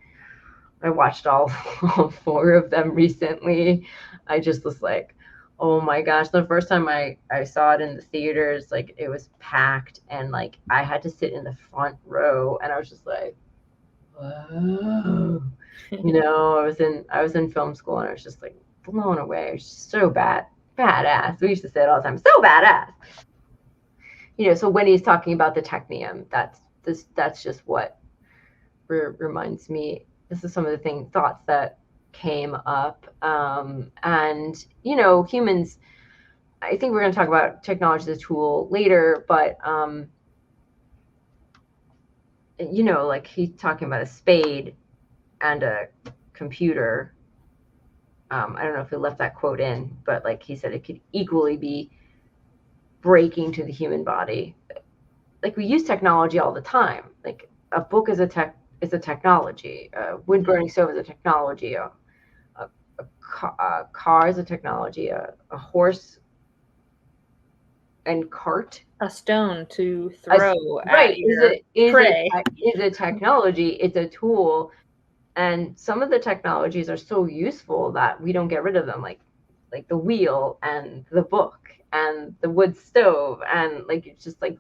I watched all 4 of them recently. I just was like, oh my gosh. The first time I saw it in the theaters, it was packed, and I had to sit in the front row, and I was just like, whoa. I was in film school, and I was just blown away. It was just so badass. We used to say it all the time, so badass. So when he's talking about the technium, that's just what reminds me. This is some of the thoughts that came up. And humans, I think we're going to talk about technology as a tool later, but like he's talking about a spade and a computer. I don't know if he left that quote in, but like he said, it could equally be breaking to the human body. Like we use technology all the time. Like a book is a technology. A wood burning stove is a technology. A car is a technology. A horse and cart, a stone to throw right, is prey. a technology. It's a tool. And some of the technologies are so useful that we don't get rid of them, like the wheel and the book and the wood stove. And like, it's just like,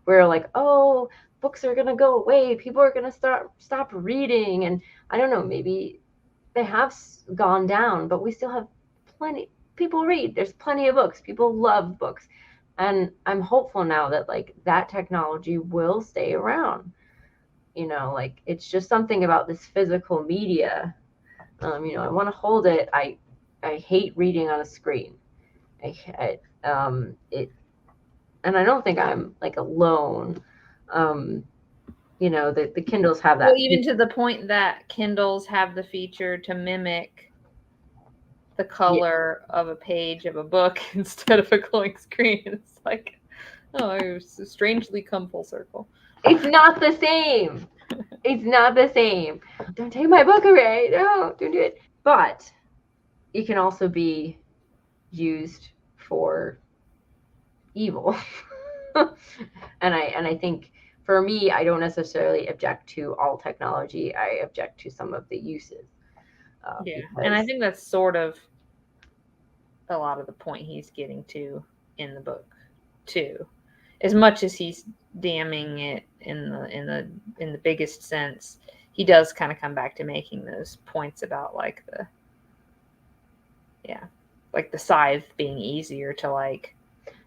we're like, oh, books are going to go away. People are going to stop reading. And I don't know, maybe they have gone down, but we still have plenty. People read. There's plenty of books. People love books. And I'm hopeful now that like that technology will stay around. Like it's just something about this physical media. I want to hold it. I hate reading on a screen. It, and I don't think I'm like alone. The Kindles have that. Well, even to the point that Kindles have the feature to mimic the color of a page of a book instead of a glowing screen. It's like, oh, it's strangely come full circle. It's not the same. It's not the same. Don't take my book away. No, don't do it. But it can also be used for evil. and I think for me, I don't necessarily object to all technology. I object to some of the uses. And I think that's sort of a lot of the point he's getting to in the book too. As much as he's damning it in the biggest sense, he does kind of come back to making those points about like the scythe being easier to like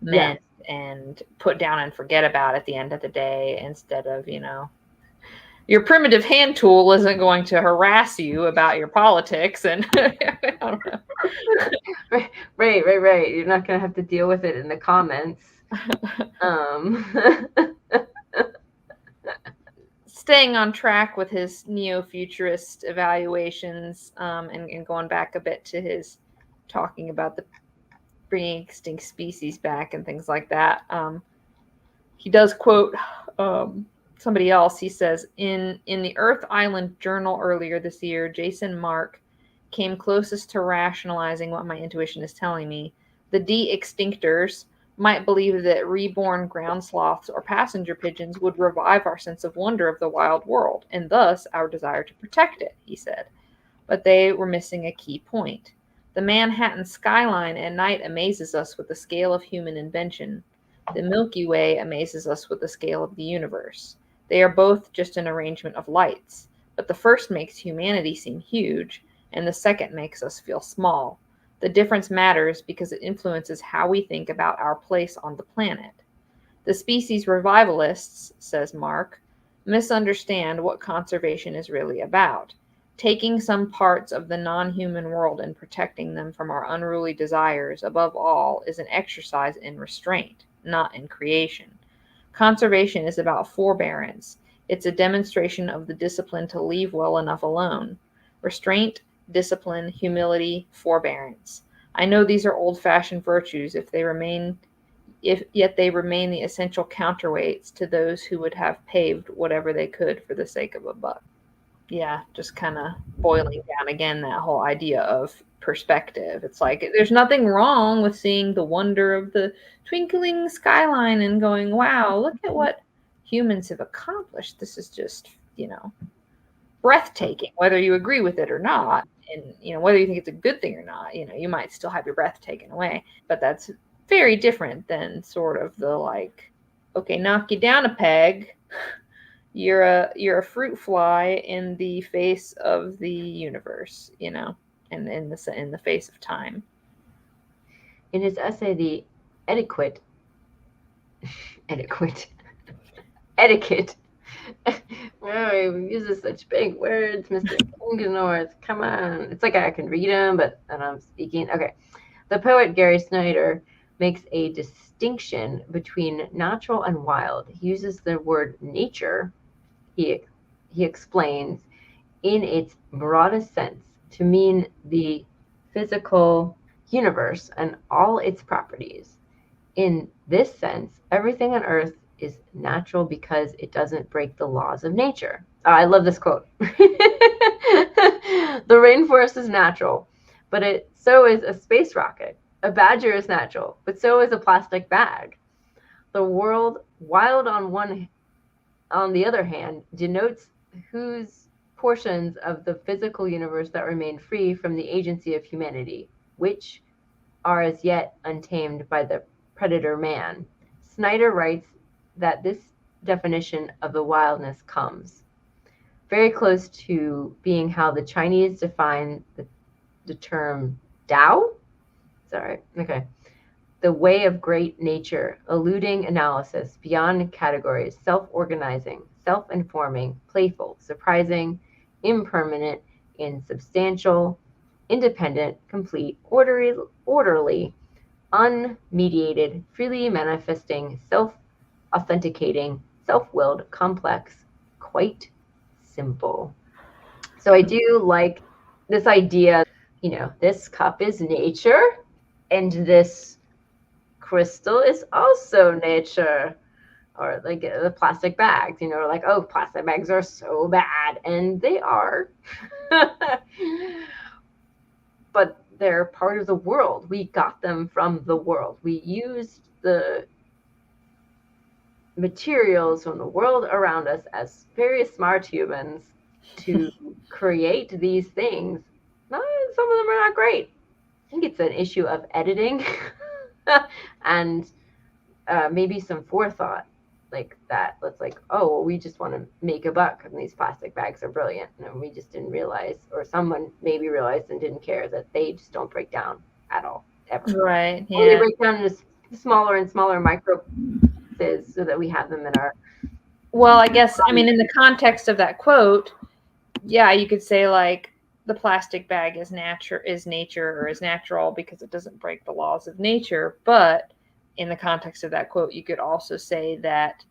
mend and put down and forget about at the end of the day, instead of, your primitive hand tool isn't going to harass you about your politics and I don't know. Right. You're not going to have to deal with it in the comments. Staying on track with his neo-futurist evaluations, and going back a bit to his talking about the bringing extinct species back and things like that. He does quote somebody else. He says, in the Earth Island Journal earlier this year, Jason Mark came closest to rationalizing what my intuition is telling me. The de-extinctors might believe that reborn ground sloths or passenger pigeons would revive our sense of wonder of the wild world, and thus our desire to protect it, he said. But they were missing a key point. The Manhattan skyline at night amazes us with the scale of human invention. The Milky Way amazes us with the scale of the universe. They are both just an arrangement of lights, but the first makes humanity seem huge, and the second makes us feel small. The difference matters because it influences how we think about our place on the planet. The species revivalists, says Mark, misunderstand what conservation is really about. Taking some parts of the non-human world and protecting them from our unruly desires, above all, is an exercise in restraint, not in creation. Conservation is about forbearance. It's a demonstration of the discipline to leave well enough alone. Restraint, discipline, humility, forbearance. I know these are old-fashioned virtues, yet they remain the essential counterweights to those who would have paved whatever they could for the sake of a buck. Yeah, just kind of boiling down again that whole idea of perspective. It's like there's nothing wrong with seeing the wonder of the twinkling skyline and going, wow, look at what humans have accomplished. This is just, breathtaking, whether you agree with it or not. And, whether you think it's a good thing or not, you might still have your breath taken away. But that's very different than sort of the like, okay, knock you down a peg. You're a fruit fly in the face of the universe, and in the face of time. In his essay, The Etiquette Adequate. Etiquette. Oh, he uses such big words, Mr. Kingsnorth. Come on. It's like I can read them, but then I'm speaking. Okay. The poet Gary Snyder makes a distinction between natural and wild. He uses the word nature, he explains, in its broadest sense to mean the physical universe and all its properties. In this sense, everything on earth is natural because it doesn't break the laws of nature. Oh, I love this quote. The rainforest is natural, but so is a space rocket. A badger is natural, but so is a plastic bag. The world, wild on the other hand, denotes whose portions of the physical universe that remain free from the agency of humanity, which are as yet untamed by the predator man. Snyder writes that this definition of the wildness comes very close to being how the Chinese define the term Tao. Sorry, okay. The way of great nature, eluding analysis, beyond categories, self-organizing, self-informing, playful, surprising, impermanent, insubstantial, independent, complete, orderly, unmediated, freely manifesting, self-authenticating, self-willed, complex, quite simple. So I do like this idea, this cup is nature and this crystal is also nature. Or like the plastic bags, like, oh, plastic bags are so bad. And they are. But they're part of the world. We got them from the world. We used the materials from the world around us as very smart humans to create these things. Some of them are not great. I think it's an issue of editing and maybe some forethought, like that. Let's like, oh, well, we just want to make a buck and these plastic bags are brilliant. And we just didn't realize, or someone maybe realized and didn't care, that they just don't break down at all, ever. Right. Yeah. Or they break down into smaller and smaller micro pieces so that we have them in our. Well, I guess, I mean, in the context of that quote, yeah, you could say like the plastic bag is nature or is natural because it doesn't break the laws of nature. But in the context of that quote, you could also say that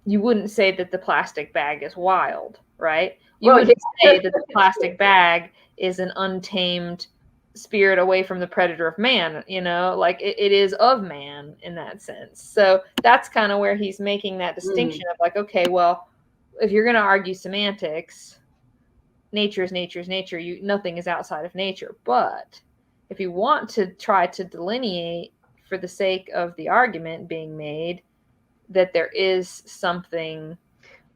you wouldn't say that the plastic bag is wild, right? You wouldn't say that the plastic bag is an untamed spirit away from the predator of man, like it is of man in that sense. So that's kind of where he's making that distinction of like, okay, well, if you're going to argue semantics, nature is nature is nature. Nothing is outside of nature. But if you want to try to delineate, for the sake of the argument being made, that there is something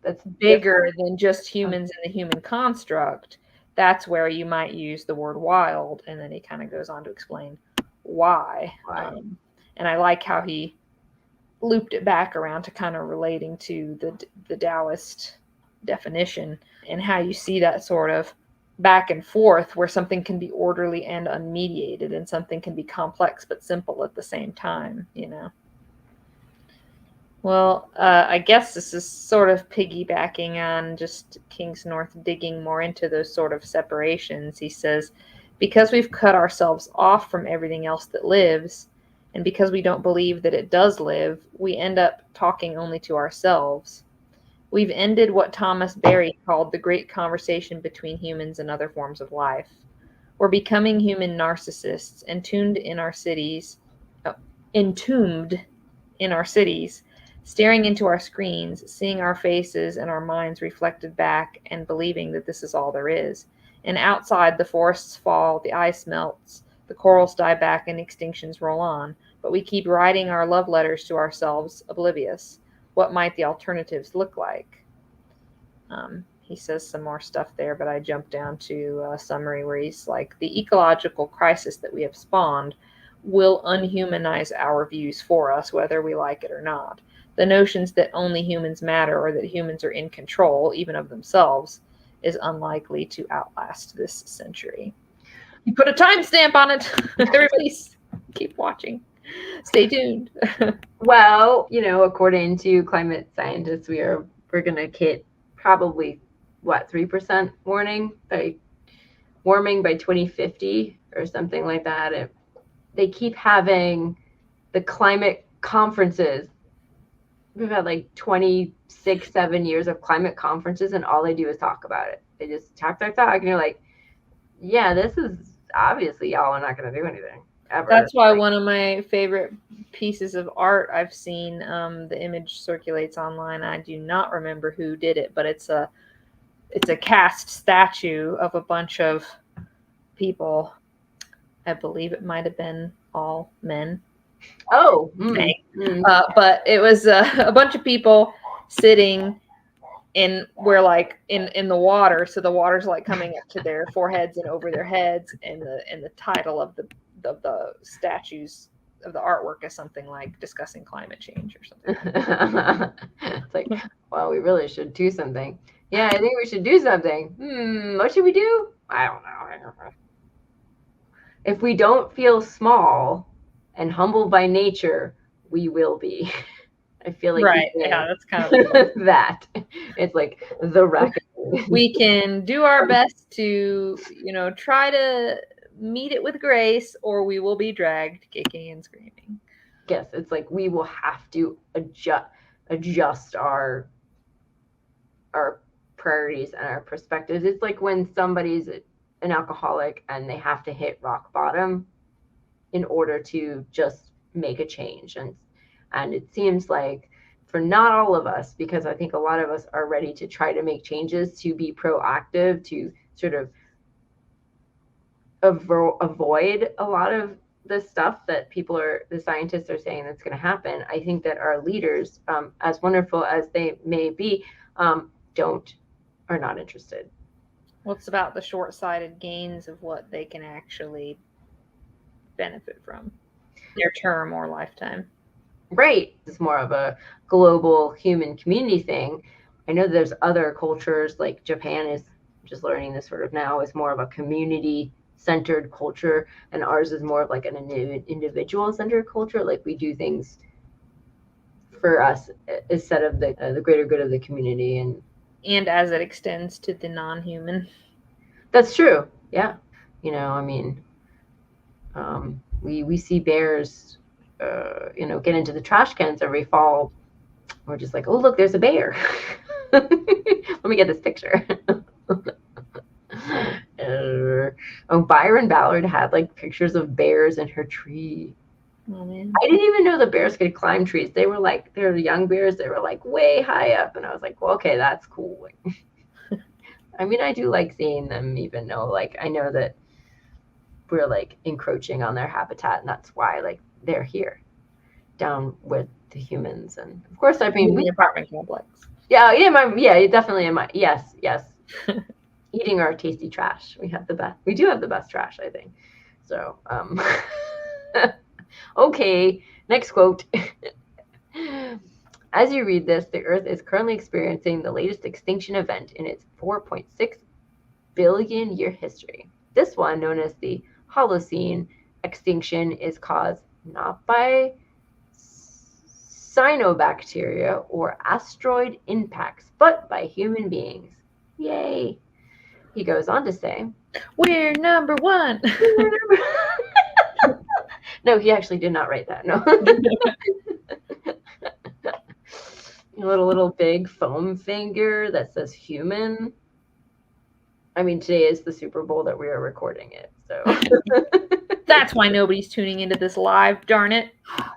that's bigger than just humans in the human construct, that's where you might use the word wild. And then he kind of goes on to explain why. And I like how he looped it back around to kind of relating to the Taoist definition and how you see that sort of back and forth where something can be orderly and unmediated and something can be complex but simple at the same time, Well, I guess this is sort of piggybacking on just Kingsnorth digging more into those sort of separations. He says, because we've cut ourselves off from everything else that lives, and because we don't believe that it does live, we end up talking only to ourselves. We've ended what Thomas Berry called the great conversation between humans and other forms of life. We're becoming human narcissists, entombed in our cities, staring into our screens, seeing our faces and our minds reflected back and believing that this is all there is. And outside, the forests fall, the ice melts, the corals die back, and extinctions roll on. But we keep writing our love letters to ourselves, oblivious. What might the alternatives look like? He says some more stuff there, but I jumped down to a summary where he's like, the ecological crisis that we have spawned will unhumanize our views for us, whether we like it or not. The notions that only humans matter or that humans are in control, even of themselves, is unlikely to outlast this century. You put a timestamp on it. Everybody keep watching. Stay tuned. Well, according to climate scientists, we're going to hit probably 3% warming by 2050 or something like that. They keep having the climate conferences. We've had like 26, 7 years of climate conferences, and all they do is talk about it. They just talk, and you're like, yeah, this is obviously y'all are not going to do anything ever. That's why one of my favorite pieces of art I've seen, the image circulates online. I do not remember who did it, but it's a cast statue of a bunch of people. I believe it might have been all men. Oh, but it was a bunch of people sitting in where like in the water, so the water's like coming up to their foreheads and over their heads, and the title of the statues of the artwork is something like discussing climate change or something. It's like, well, we really should do something. Yeah, I think we should do something. What should we do? I don't know. If we don't feel small and humble by nature, we will be. I feel like right. Yeah, that's kind of that. It's like the record. We can do our best to, try to meet it with grace, or we will be dragged kicking and screaming. Yes, it's like we will have to adjust our priorities and our perspectives. It's like when somebody's an alcoholic and they have to hit rock bottom in order to just make a change. And it seems like for not all of us, because I think a lot of us are ready to try to make changes, to be proactive, to sort of avoid a lot of the stuff that the scientists are saying that's going to happen. I think that our leaders, as wonderful as they may be, are not interested. What's about the short-sighted gains of what they can actually benefit from their term or lifetime? Right. It's more of a global human community thing. I know there's other cultures, like Japan is just learning this sort of now, is more of a community-centered culture, and ours is more of like an individual-centered culture. Like we do things for us instead of the greater good of the community, and as it extends to the non-human. That's true. Yeah. We see bears get into the trash cans every fall. We're just like, oh, look, there's a bear. Let me get this picture. Byron Ballard had like pictures of bears in her tree. Oh, man. I didn't even know the bears could climb trees. They're young bears. They were like way high up. And I was like, well, okay, that's cool. I mean, I do like seeing them, even though like I know that we're like encroaching on their habitat, and that's why like they're here down with the humans. And of course, I mean, the apartment complex. Yeah, definitely in my yes. Eating our tasty trash. We do have the best trash, I think. So okay, next quote. As you read this, the Earth is currently experiencing the latest extinction event in its 4.6 billion year history. This one, known as the Holocene extinction, is caused not by cyanobacteria or asteroid impacts, but by human beings. Yay. He goes on to say, we're number one. No, he actually did not write that. No. little big foam finger that says human. I mean, today is the Super Bowl that we are recording it, so that's why nobody's tuning into this live. Darn it!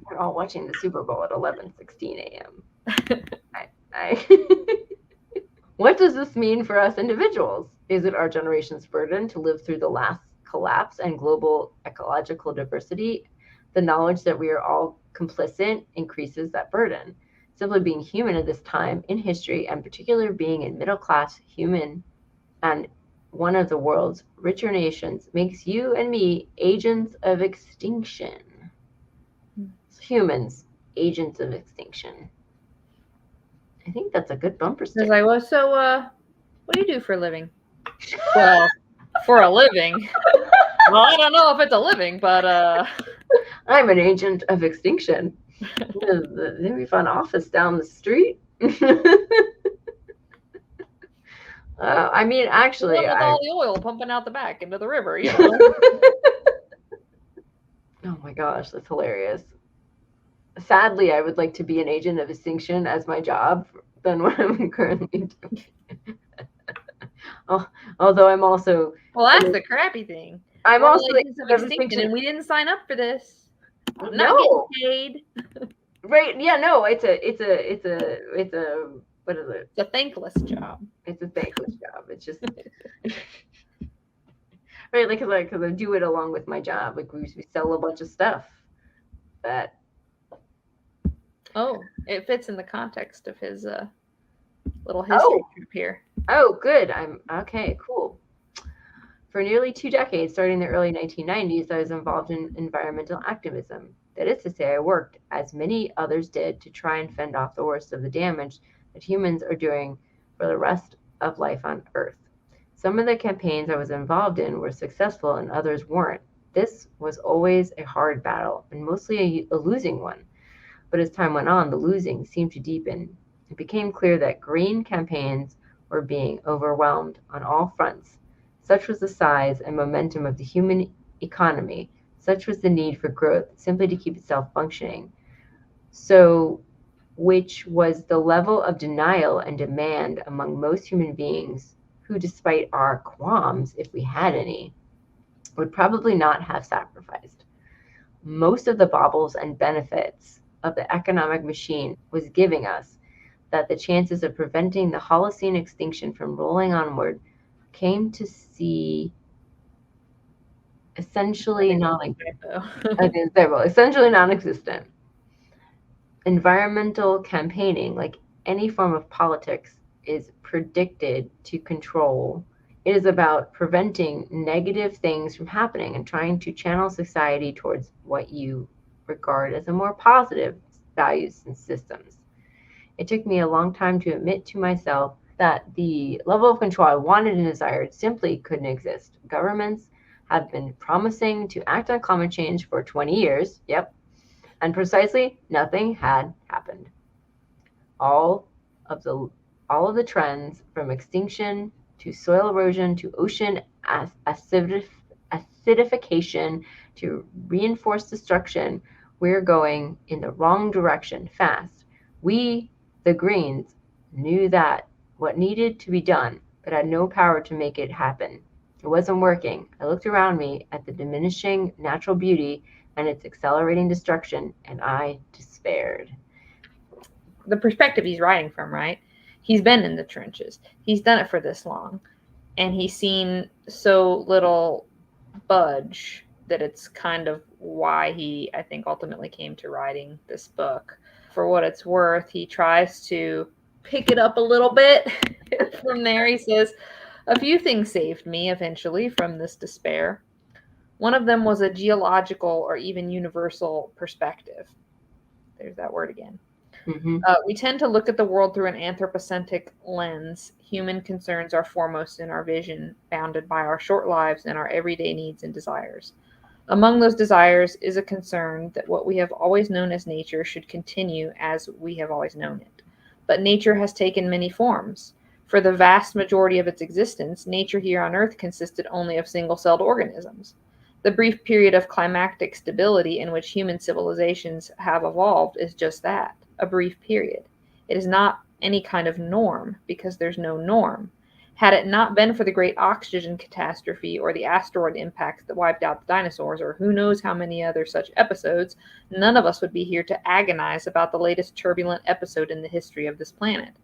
They're all watching the Super Bowl at 11:16 a.m. What does this mean for us individuals? Is it our generation's burden to live through the last collapse and global ecological diversity? The knowledge that we are all complicit increases that burden. Simply being human at this time in history, and particularly being a middle-class human and one of the world's richer nations, makes you and me agents of extinction. Humans, agents of extinction. I think that's a good bumper sticker. Like, well, so what do you do for a living? Well, for a living. Well, I don't know if it's a living, but I'm an agent of extinction. We found an office down the street. I mean, actually, with I. all the oil pumping out the back into the river, Oh my gosh, that's hilarious. Sadly, I would like to be an agent of extinction as my job than what I'm currently doing. Although I'm also. Well, that's the crappy thing. I'm We're also agents of extinction, and we didn't sign up for this. I'm not getting paid. Right? Yeah, no. It's a. What is it? It's a thankless job. It's a thankless job. It's just. Right, like, because I do it along with my job. Like, we sell a bunch of stuff that. Oh, it fits in the context of his little history trip here. Oh, good. I'm okay. Cool. For nearly 2 decades, starting in the early 1990s, I was involved in environmental activism. That is to say, I worked, as many others did, to try and fend off the worst of the damage that humans are doing for the rest of life on Earth. Some of the campaigns I was involved in were successful and others weren't. This was always a hard battle and mostly a losing one. But as time went on, the losing seemed to deepen. It became clear that green campaigns were being overwhelmed on all fronts. Such was the size and momentum of the human economy, such was the need for growth simply to keep itself functioning. So, which was the level of denial and demand among most human beings who, despite our qualms, if we had any, would probably not have sacrificed. Most of the baubles and benefits of the economic machine was giving us that the chances of preventing the Holocene extinction from rolling onward came to see essentially non-existent. Environmental campaigning, like any form of politics, is predicted to control. It is about preventing negative things from happening and trying to channel society towards what you regard as a more positive values and systems. It took me a long time to admit to myself that the level of control I wanted and desired simply couldn't exist. Governments have been promising to act on climate change for 20 years. Yep. And precisely nothing had happened. All of the trends, from extinction to soil erosion to ocean acidification to reinforced destruction, we're going in the wrong direction fast. We, the Greens, knew that what needed to be done, but had no power to make it happen. It wasn't working. I looked around me at the diminishing natural beauty and its accelerating destruction, and I despaired. The perspective he's writing from, right? He's been in the trenches. He's done it for this long. And he's seen so little budge that it's kind of why he, I think, ultimately came to writing this book. For what it's worth, he tries to pick it up a little bit. From there, he says, "A few things saved me eventually from this despair. One of them was a geological or even universal perspective." There's that word again. Mm-hmm. We tend to look at the world through an anthropocentric lens. Human concerns are foremost in our vision, bounded by our short lives and our everyday needs and desires. Among those desires is a concern that what we have always known as nature should continue as we have always known it. But nature has taken many forms. For the vast majority of its existence, nature here on Earth consisted only of single-celled organisms. The brief period of climactic stability in which human civilizations have evolved is just that, a brief period. It is not any kind of norm, because there's no norm. Had it not been for the great oxygen catastrophe or the asteroid impacts that wiped out the dinosaurs, or who knows how many other such episodes, none of us would be here to agonize about the latest turbulent episode in the history of this planet.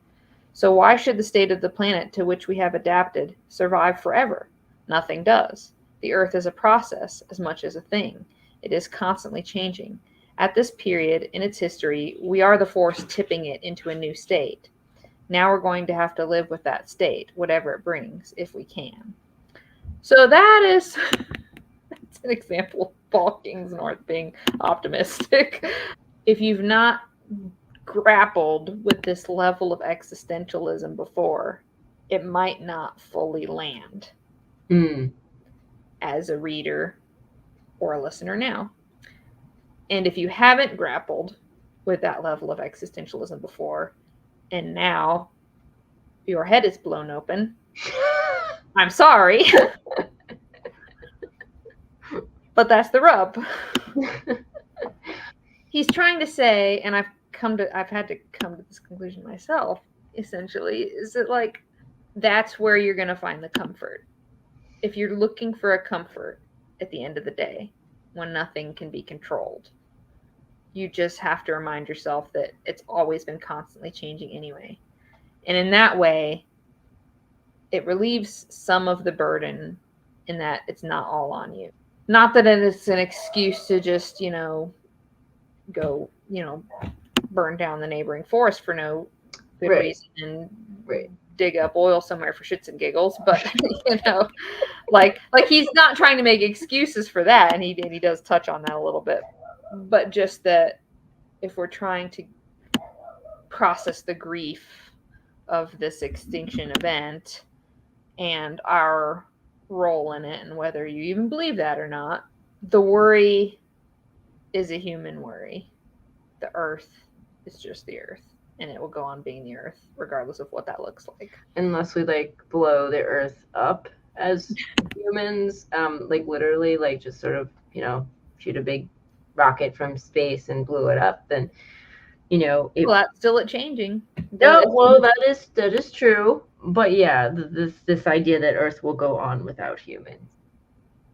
So why should the state of the planet to which we have adapted survive forever? Nothing does. The Earth is a process as much as a thing. It is constantly changing. At this period in its history, we are the force tipping it into a new state. Now we're going to have to live with that state, whatever it brings, if we can. So that's an example of Paul Kingsnorth being optimistic. If you've not grappled with this level of existentialism before, it might not fully land as a reader or a listener now. And if you haven't grappled with that level of existentialism before, and now your head is blown open, I'm sorry. But that's the rub. He's trying to say, and I've had to come to this conclusion myself, essentially, is that like that's where you're going to find the comfort. If you're looking for a comfort at the end of the day, when nothing can be controlled, you just have to remind yourself that it's always been constantly changing anyway. And in that way, it relieves some of the burden in that it's not all on you. Not that it's an excuse to just, go, burn down the neighboring forest for no good reason and dig up oil somewhere for shits and giggles, but like he's not trying to make excuses for that, and he does touch on that a little bit, but just that if we're trying to process the grief of this extinction event and our role in it, and whether you even believe that or not, the worry is a human worry. The earth is just the earth, and it will go on being the earth regardless of what that looks like, unless we blow the earth up as humans, literally, just sort of shoot a big rocket from space and blew it up, then well, that's still changing. No, well, that is true, but yeah, this idea that earth will go on without humans.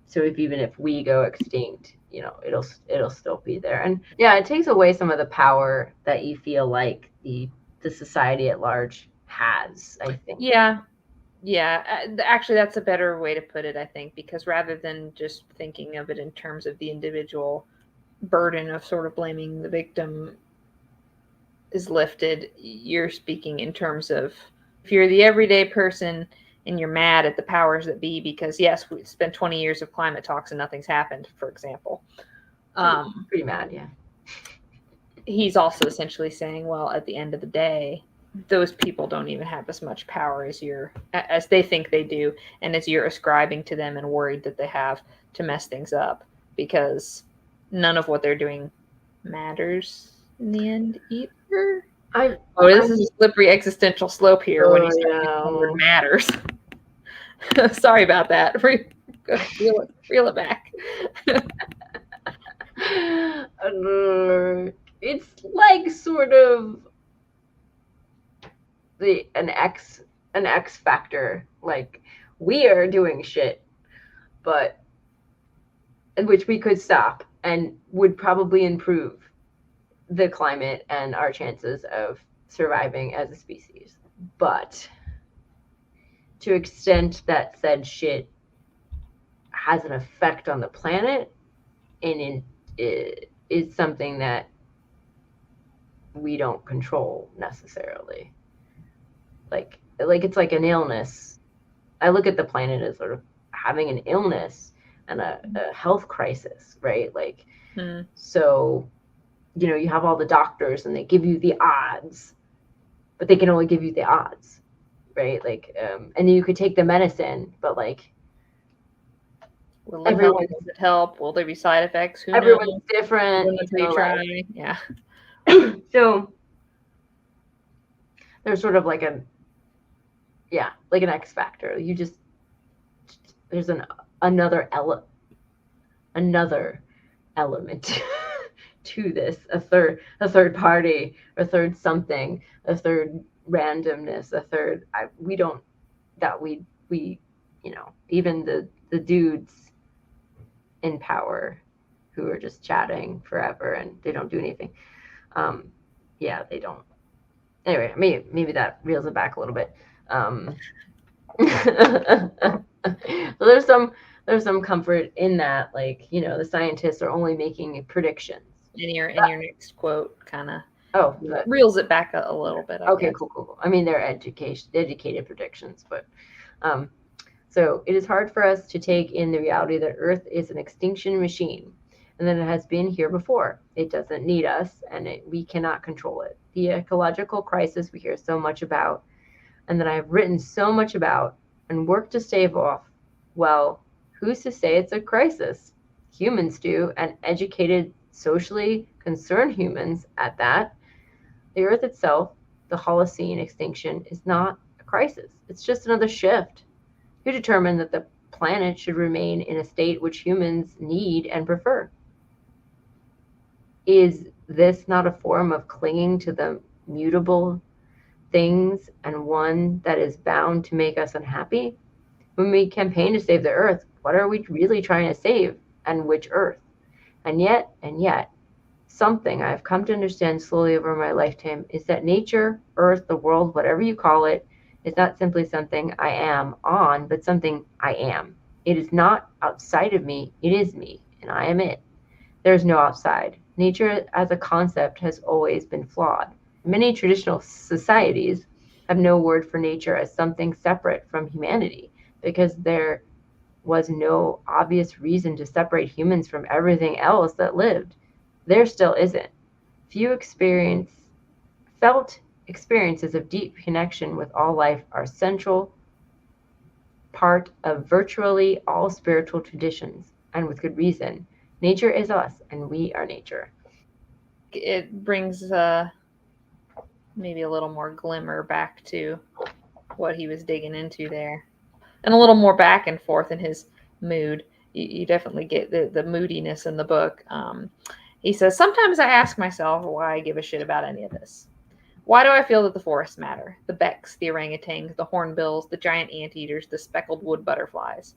So even if we go extinct, it'll still be there. And yeah, it takes away some of the power that you feel like the society at large has, I think. Yeah. Actually, that's a better way to put it, I think, because rather than just thinking of it in terms of the individual burden of sort of blaming the victim is lifted, you're speaking in terms of if you're the everyday person and you're mad at the powers that be because, yes, we spent 20 years of climate talks and nothing's happened, for example. Pretty mad, yeah. He's also essentially saying, well, at the end of the day, those people don't even have as much power as they think they do, and as you're ascribing to them and worried that they have to mess things up, because none of what they're doing matters in the end either. This is a slippery existential slope here when you start the word matters. Sorry about that. Reel it back. It's like sort of an X factor. Like, we are doing shit, but which we could stop and would probably improve the climate and our chances of surviving as a species. But to extent that said shit has an effect on the planet, and it is something that we don't control necessarily. Like it's like an illness. I look at the planet as sort of having an illness and a health crisis, right? So you have all the doctors and they give you the odds, but they can only give you the odds, right? And you could take the medicine, but will everyone help? Will there be side effects? Everyone's different. Yeah. So there's sort of like an X factor. There's another element to this, a third party, a third something, a third randomness, a third even the dudes in power who are just chatting forever and they don't do anything. They don't. Anyway, maybe that reels it back a little bit. So there's some comfort in that, the scientists are only making predictions. In your next quote kind of reels it back a little bit. I guess. Cool. I mean, they're educated predictions, but so it is hard for us to take in the reality that Earth is an extinction machine, and that it has been here before. It doesn't need us, and we cannot control it. The ecological crisis we hear so much about, and that I have written so much about and worked to stave off. Well, who's to say it's a crisis? Humans do, and educated socially concerned humans at that, the Earth itself, the Holocene extinction, is not a crisis. It's just another shift. Who determined that the planet should remain in a state which humans need and prefer? Is this not a form of clinging to the mutable things and one that is bound to make us unhappy? When we campaign to save the Earth, what are we really trying to save, and which Earth? And yet, something I've come to understand slowly over my lifetime is that nature, Earth, the world, whatever you call it, is not simply something I am on, but something I am. It is not outside of me, it is me, and I am it. There is no outside. Nature as a concept has always been flawed. Many traditional societies have no word for nature as something separate from humanity because there was no obvious reason to separate humans from everything else that lived. There still isn't. Few felt experiences of deep connection with all life are central part of virtually all spiritual traditions, and with good reason. Nature is us, and we are nature. It brings maybe a little more glimmer back to what he was digging into there, and a little more back and forth in his mood. You definitely get the moodiness in the book. He says, sometimes I ask myself why I give a shit about any of this. Why do I feel that the forests matter? The becks, the orangutans, the hornbills, the giant anteaters, the speckled wood butterflies.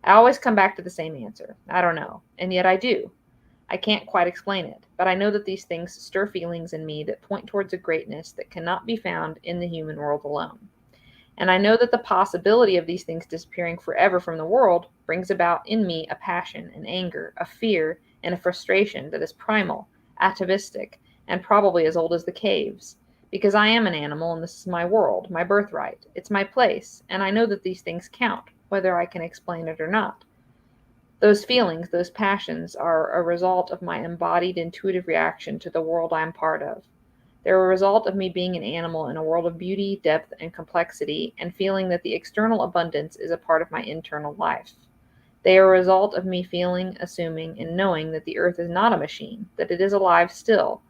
I always come back to the same answer. I don't know. And yet I do. I can't quite explain it, but I know that these things stir feelings in me that point towards a greatness that cannot be found in the human world alone. And I know that the possibility of these things disappearing forever from the world brings about in me a passion, an anger, a fear, and a frustration that is primal, atavistic, and probably as old as the caves. Because I am an animal and this is my world, my birthright. It's my place, and I know that these things count, whether I can explain it or not. Those feelings, those passions, are a result of my embodied intuitive reaction to the world I am part of. They're a result of me being an animal in a world of beauty, depth, and complexity, and feeling that the external abundance is a part of my internal life. They are a result of me feeling, assuming, and knowing that the earth is not a machine, that it is alive still.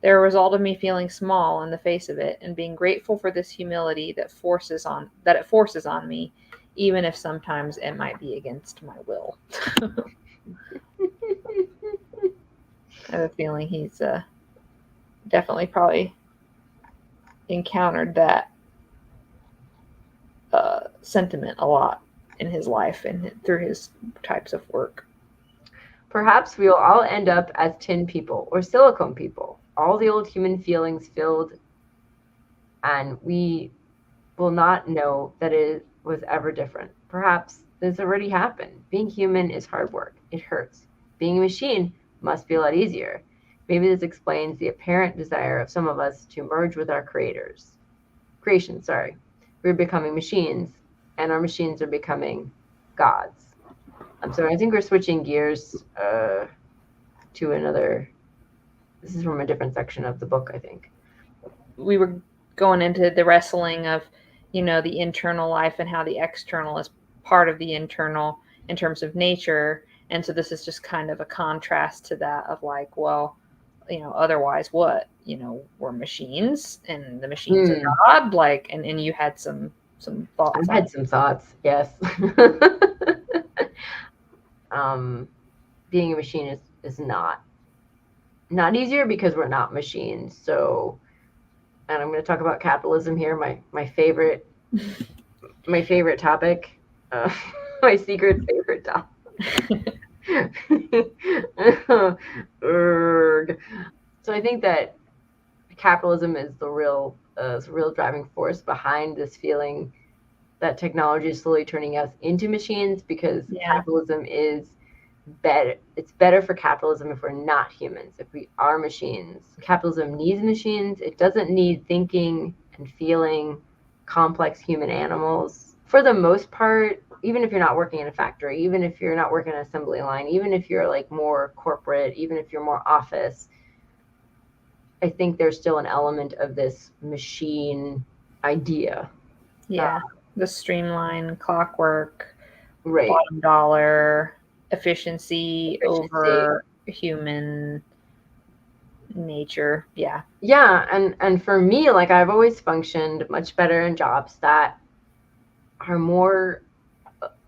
They're a result of me feeling small in the face of it and being grateful for this humility that it forces on me, even if sometimes it might be against my will. I have a feeling he's definitely probably encountered that sentiment a lot in his life and through his types of work. Perhaps we will all end up as tin people or silicone people, all the old human feelings filled, and we will not know that it was ever different. Perhaps this already happened. Being human is hard work. It hurts. Being a machine must be a lot easier. Maybe this explains the apparent desire of some of us to merge with our creation. We're becoming machines, and our machines are becoming gods. So I think we're switching gears to another. This is from a different section of the book, I think. We were going into the wrestling of, the internal life and how the external is part of the internal in terms of nature. And so this is just kind of a contrast to that of like, well, otherwise what? We're machines and the machines are God. Like, and you had some thoughts. I had some thoughts, yes. Being a machine is not easier because we're not machines. So, and I'm going to talk about capitalism here, my favorite topic, my secret favorite topic. So I think that capitalism is the real driving force behind this feeling that technology is slowly turning us into machines, because capitalism is better. It's better for capitalism if we're not humans, if we are machines. Capitalism needs machines. It doesn't need thinking and feeling complex human animals. For the most part, even if you're not working in a factory, even if you're not working an assembly line, even if you're like more corporate, even if you're more office, I think there's still an element of this machine idea. Yeah. The streamline, clockwork, right. Bottom dollar, efficiency over human nature. Yeah. Yeah, and for me, like, I've always functioned much better in jobs that are more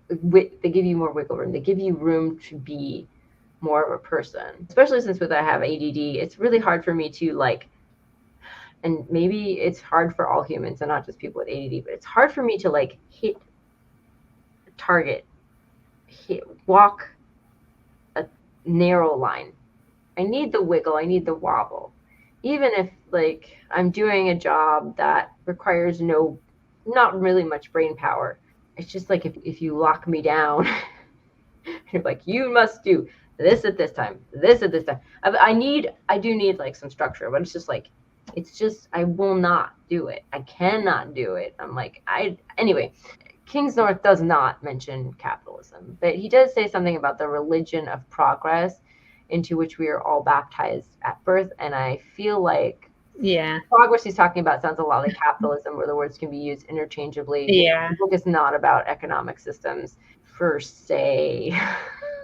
they give you more wiggle room. They give you room to be more of a person. Especially since I have ADD, it's really hard for me to, like, and maybe it's hard for all humans and not just people with ADD, but it's hard for me to, like, hit a target, walk a narrow line. I need the wiggle, I need the wobble. Even if, like, I'm doing a job that requires not really much brain power. It's just like if you lock me down, you're like, you must do this at this time, this at this time. I do need, like, some structure, but it's just I will not do it. I cannot do it. I'm like, anyway. Kingsnorth does not mention capitalism, but he does say something about the religion of progress into which we are all baptized at birth. And I feel like progress he's talking about sounds a lot like capitalism, where the words can be used interchangeably. Yeah. The book is not about economic systems per se.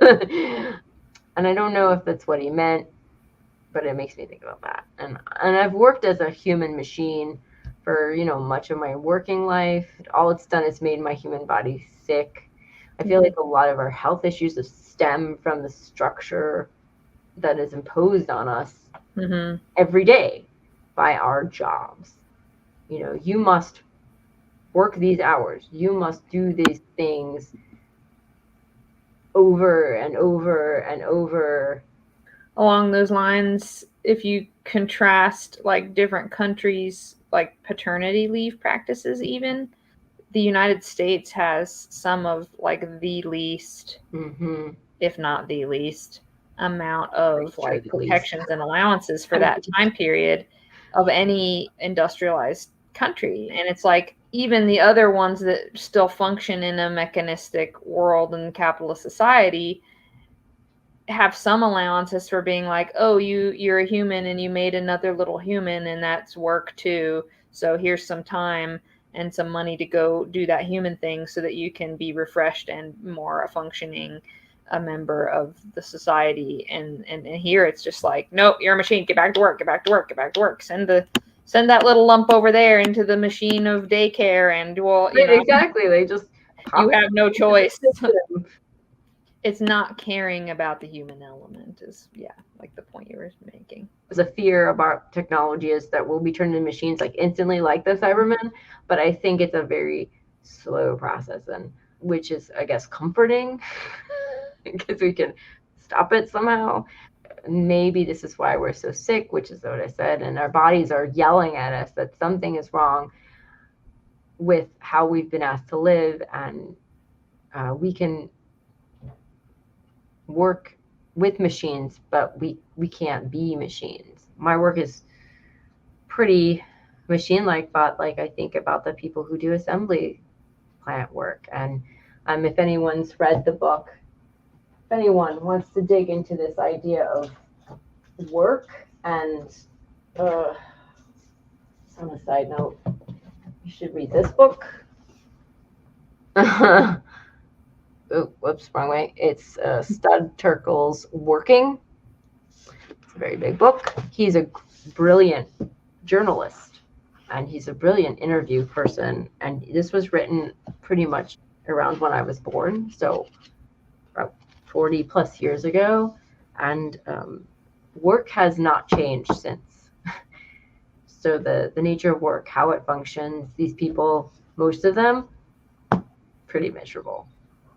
And I don't know if that's what he meant, but it makes me think about that. And I've worked as a human machine for, much of my working life. All it's done is made my human body sick. I feel like a lot of our health issues stem from the structure that is imposed on us every day by our jobs. You must work these hours. You must do these things over and over and over. Along those lines, if you contrast, like, different countries, like, paternity leave practices, even the United States has some of, like, the least, if not the least, amount of, like, protections and allowances for that time period of any industrialized country. And it's like, even the other ones that still function in a mechanistic world and capitalist society have some allowances for being like, oh, you're a human and you made another little human, and that's work too. So here's some time and some money to go do that human thing so that you can be refreshed and more a functioning a member of the society. And here it's just like, nope, you're a machine. Get back to work. Get back to work. Get back to work. Send that little lump over there into the machine of daycare, and exactly. They just you have no choice. It's not caring about the human element is, like the point you were making. The fear about technology is that we'll be turned into machines, like, instantly, like the Cybermen. But I think it's a very slow process, and which is, I guess, comforting because we can stop it somehow. Maybe this is why we're so sick, which is what I said, and our bodies are yelling at us that something is wrong with how we've been asked to live, and we can work with machines, but we can't be machines. My work is pretty machine-like, but, like, I think about the people who do assembly plant work. And if anyone's read the book, if anyone wants to dig into this idea of work, and on a side note, you should read this book. Oh, whoops, wrong way. It's Stud Terkel's Working. It's a very big book. He's a brilliant journalist, and he's a brilliant interview person. And this was written pretty much around when I was born, so about 40 plus years ago. And work has not changed since. So the nature of work, how it functions, these people, most of them, pretty miserable.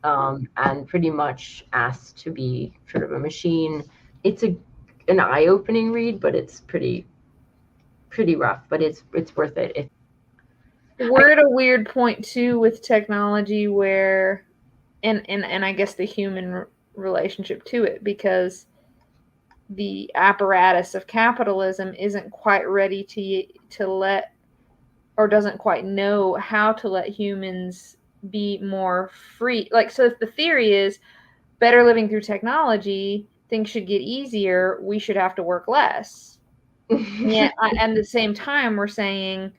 And pretty much asked to be sort of a machine. It's an eye-opening read, but it's pretty rough, but it's worth it. We're at a weird point too with technology where, and I guess the human relationship to it, because the apparatus of capitalism isn't quite ready to let, or doesn't quite know how to let humans be more free. Like, so if the theory is better living through technology, things should get easier, we should have to work less. Yeah, and at the same time, we're saying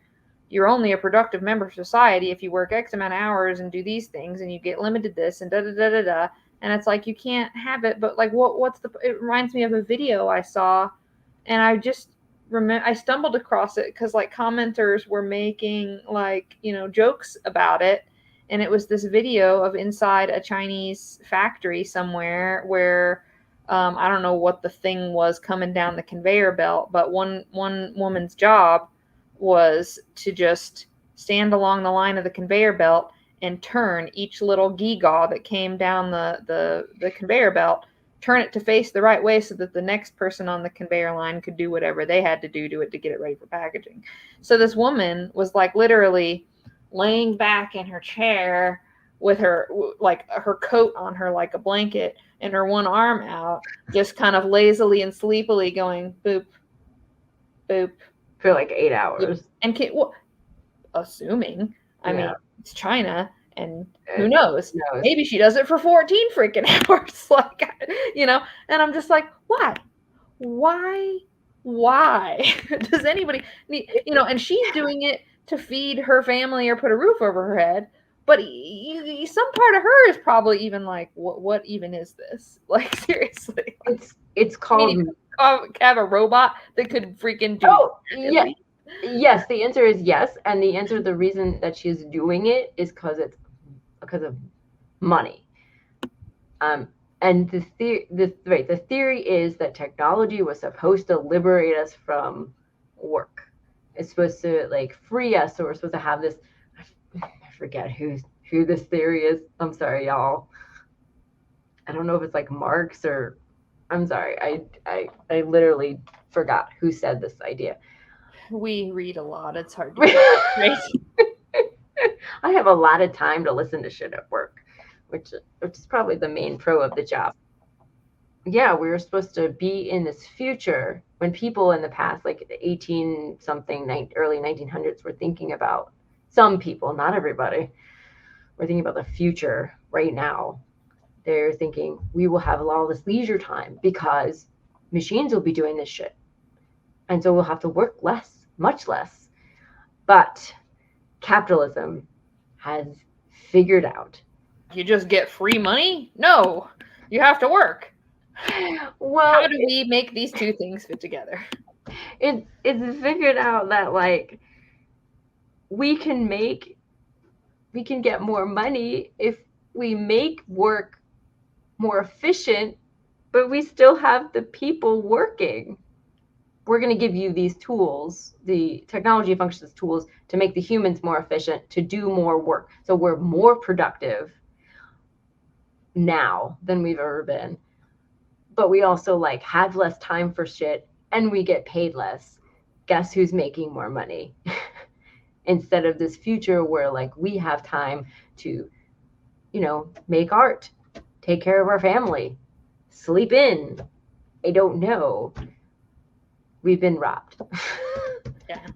you're only a productive member of society if you work X amount of hours and do these things, and you get limited this and da da da da da. And it's like, you can't have it. But, like, what's it reminds me of a video I saw, and I just I stumbled across it because like commenters were making like, jokes about it. And it was this video of inside a Chinese factory somewhere where I don't know what the thing was coming down the conveyor belt, but one woman's job was to just stand along the line of the conveyor belt and turn each little gewgaw that came down the conveyor belt, turn it to face the right way so that the next person on the conveyor line could do whatever they had to do to it to get it ready for packaging. So this woman was like literally laying back in her chair with her coat on her like a blanket and her one arm out, just kind of lazily and sleepily going boop, boop. For like 8 hours. And assuming, I mean, it's China, and who knows? Maybe she does it for 14 freaking hours. Like, and I'm just like, why does anybody need, and she's doing it to feed her family or put a roof over her head. But some part of her is probably even like, what even is this? Like, seriously. It's called... have a robot that could freaking do it. Yeah. Yes, the answer is yes. And the reason that she's doing it is because of money. And the theory is that technology was supposed to liberate us from work. It's supposed to like free us, so we're supposed to have this. I forget who this theory is. I'm sorry, y'all. I don't know if it's like Marx or... I'm sorry. I literally forgot who said this idea. We read a lot. It's hard to get right. I have a lot of time to listen to shit at work, which is probably the main pro of the job. Yeah, we were supposed to be in this future when people in the past, like the 18-something, early 1900s, were thinking about, some people, not everybody, were thinking about the future right now. They're thinking we will have all this leisure time because machines will be doing this shit. And so we'll have to work less, much less. But capitalism has figured out. You just get free money? No, you have to work. Well, how do we make these two things fit together? It's figured out that like we can get more money if we make work more efficient, but we still have the people working. We're going to give you these tools, the technology functions as tools to make the humans more efficient, to do more work. So we're more productive now than we've ever been. But we also like have less time for shit and we get paid less. Guess who's making more money? Instead of this future where like we have time to, make art, take care of our family, sleep in. I don't know. We've been robbed. Yeah.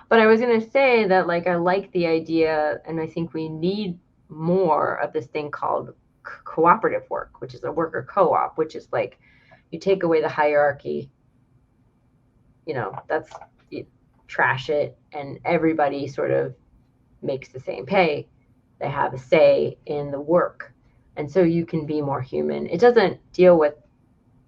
But I was going to say that like I like the idea, and I think we need more of this thing called cooperative work, which is a worker co-op, which is like you take away the hierarchy, you trash it, and everybody sort of makes the same pay. They have a say in the work. And so you can be more human. It doesn't deal with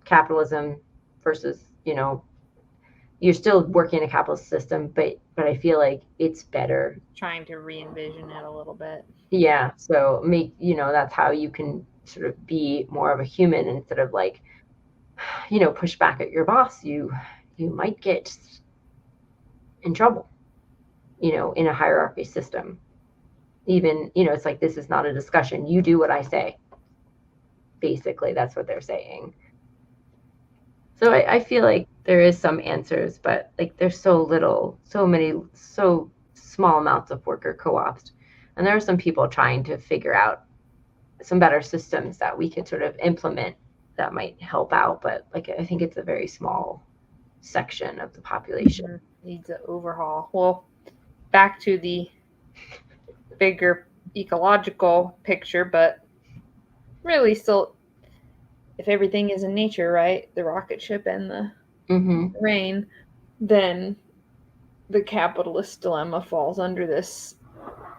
capitalism versus, you're still working in a capitalist system, but I feel like it's better. Trying to re-envision it a little bit. Yeah. So that's how you can sort of be more of a human instead of like, push back at your boss. You might get in trouble, in a hierarchy system. Even, it's like, this is not a discussion. You do what I say. Basically, that's what they're saying. So I feel like there is some answers, but like there's so small amounts of worker co-ops. And there are some people trying to figure out some better systems that we could sort of implement that might help out. But like, I think it's a very small section of the population. Mm-hmm. Needs an overhaul. Well, back to the bigger ecological picture, but really still, if everything is in nature, right, the rocket ship and the rain, then the capitalist dilemma falls under this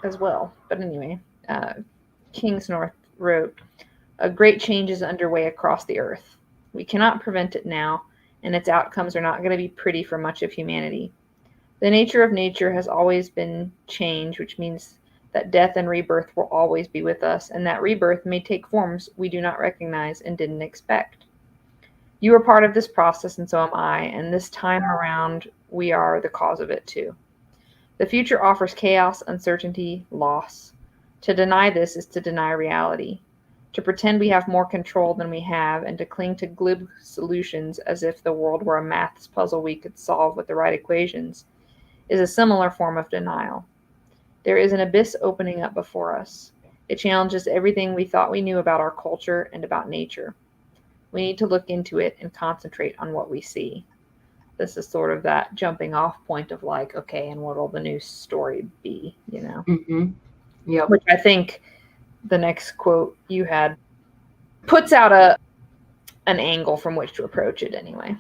as well. But anyway, Kingsnorth wrote, "A great change is underway across the earth. We cannot prevent it now, and its outcomes are not going to be pretty for much of humanity. The nature of nature has always been change, which means that death and rebirth will always be with us, and that rebirth may take forms we do not recognize and didn't expect. You are part of this process, and so am I, and this time around, we are the cause of it too. The future offers chaos, uncertainty, loss. To deny this is to deny reality. To pretend we have more control than we have, and to cling to glib solutions as if the world were a maths puzzle we could solve with the right equations, is a similar form of denial. There is an abyss opening up before us. It challenges everything we thought we knew about our culture and about nature. We need to look into it and concentrate on what we see. This is sort of that jumping off point of like, okay, and what will the new story be, you know? Mm-hmm. Yep. Which I think the next quote you had puts out an angle from which to approach it anyway.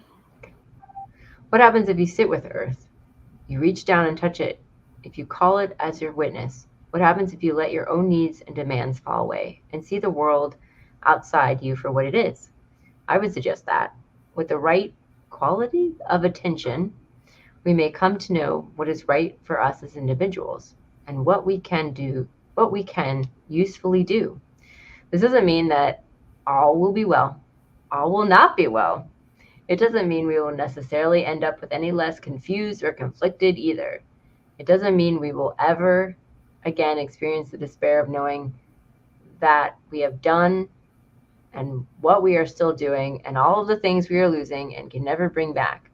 What happens if you sit with Earth? You reach down and touch it. If you call it as your witness, what happens if you let your own needs and demands fall away and see the world outside you for what it is? I would suggest that, with the right quality of attention, we may come to know what is right for us as individuals and what we can usefully do. This doesn't mean that all will be well, all will not be well. It doesn't mean we will necessarily end up with any less confused or conflicted either. It doesn't mean we will ever again experience the despair of knowing that we have done and what we are still doing and all of the things we are losing and can never bring back.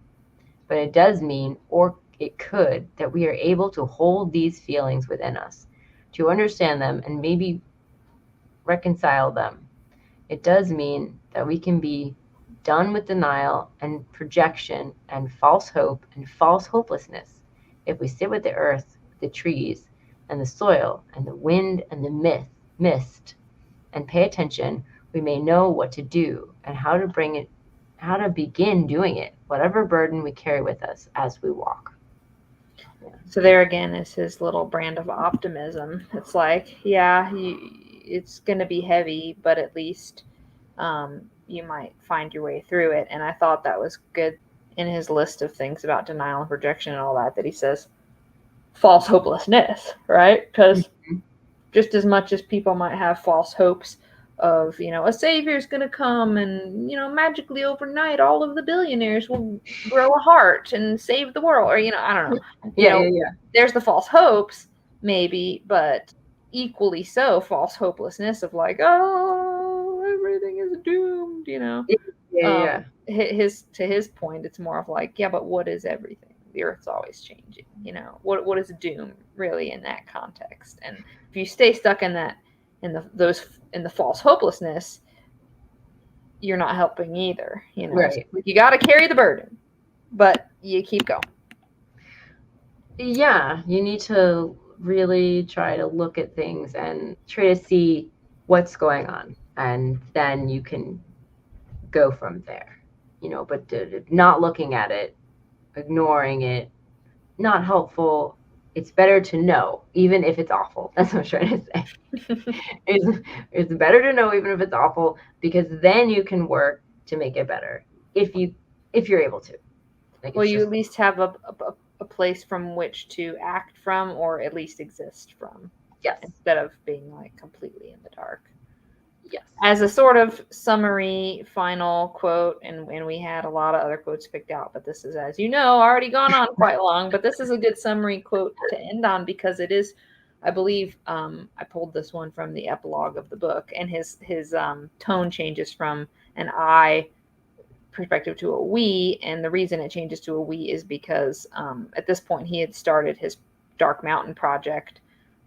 But it does mean, or it could, that we are able to hold these feelings within us, to understand them and maybe reconcile them. It does mean that we can be done with denial and projection and false hope and false hopelessness if we sit with the earth, the trees, and the soil, and the wind, and the mist, and pay attention. We may know what to do and how to begin doing it, whatever burden we carry with us as we walk. So there again is his little brand of optimism. It's like, yeah, it's going to be heavy, but at least you might find your way through it. And I thought that was good in his list of things about denial and projection and all that he says false hopelessness, right? Because just as much as people might have false hopes of, a savior's going to come and, magically overnight all of the billionaires will grow a heart and save the world, or, I don't know. Yeah. There's the false hopes, maybe, but equally so false hopelessness of like, oh, everything is doomed, Yeah. To his point, it's more of like, yeah, but what is everything? The earth's always changing, what is doom really in that context? And if you stay stuck in that, in the false hopelessness, you're not helping either, Right. So you got to carry the burden, but you keep going. Yeah, you need to really try to look at things and try to see what's going on, and then you can go from there, but not looking at it, ignoring it, not helpful. It's better to know, even if it's awful. That's what I'm trying to say. It's better to know, even if it's awful, because then you can work to make it better if you're able to. Well, you at least have a place from which to act from, or at least exist from. Yes. Instead of being like completely in the dark. Yes. As a sort of summary final quote, and we had a lot of other quotes picked out, but this is, as you know, already gone on quite long, but this is a good summary quote to end on, because it is, I believe, I pulled this one from the epilogue of the book, and his tone changes from an I perspective to a we, and the reason it changes to a we is because at this point he had started his Dark Mountain project,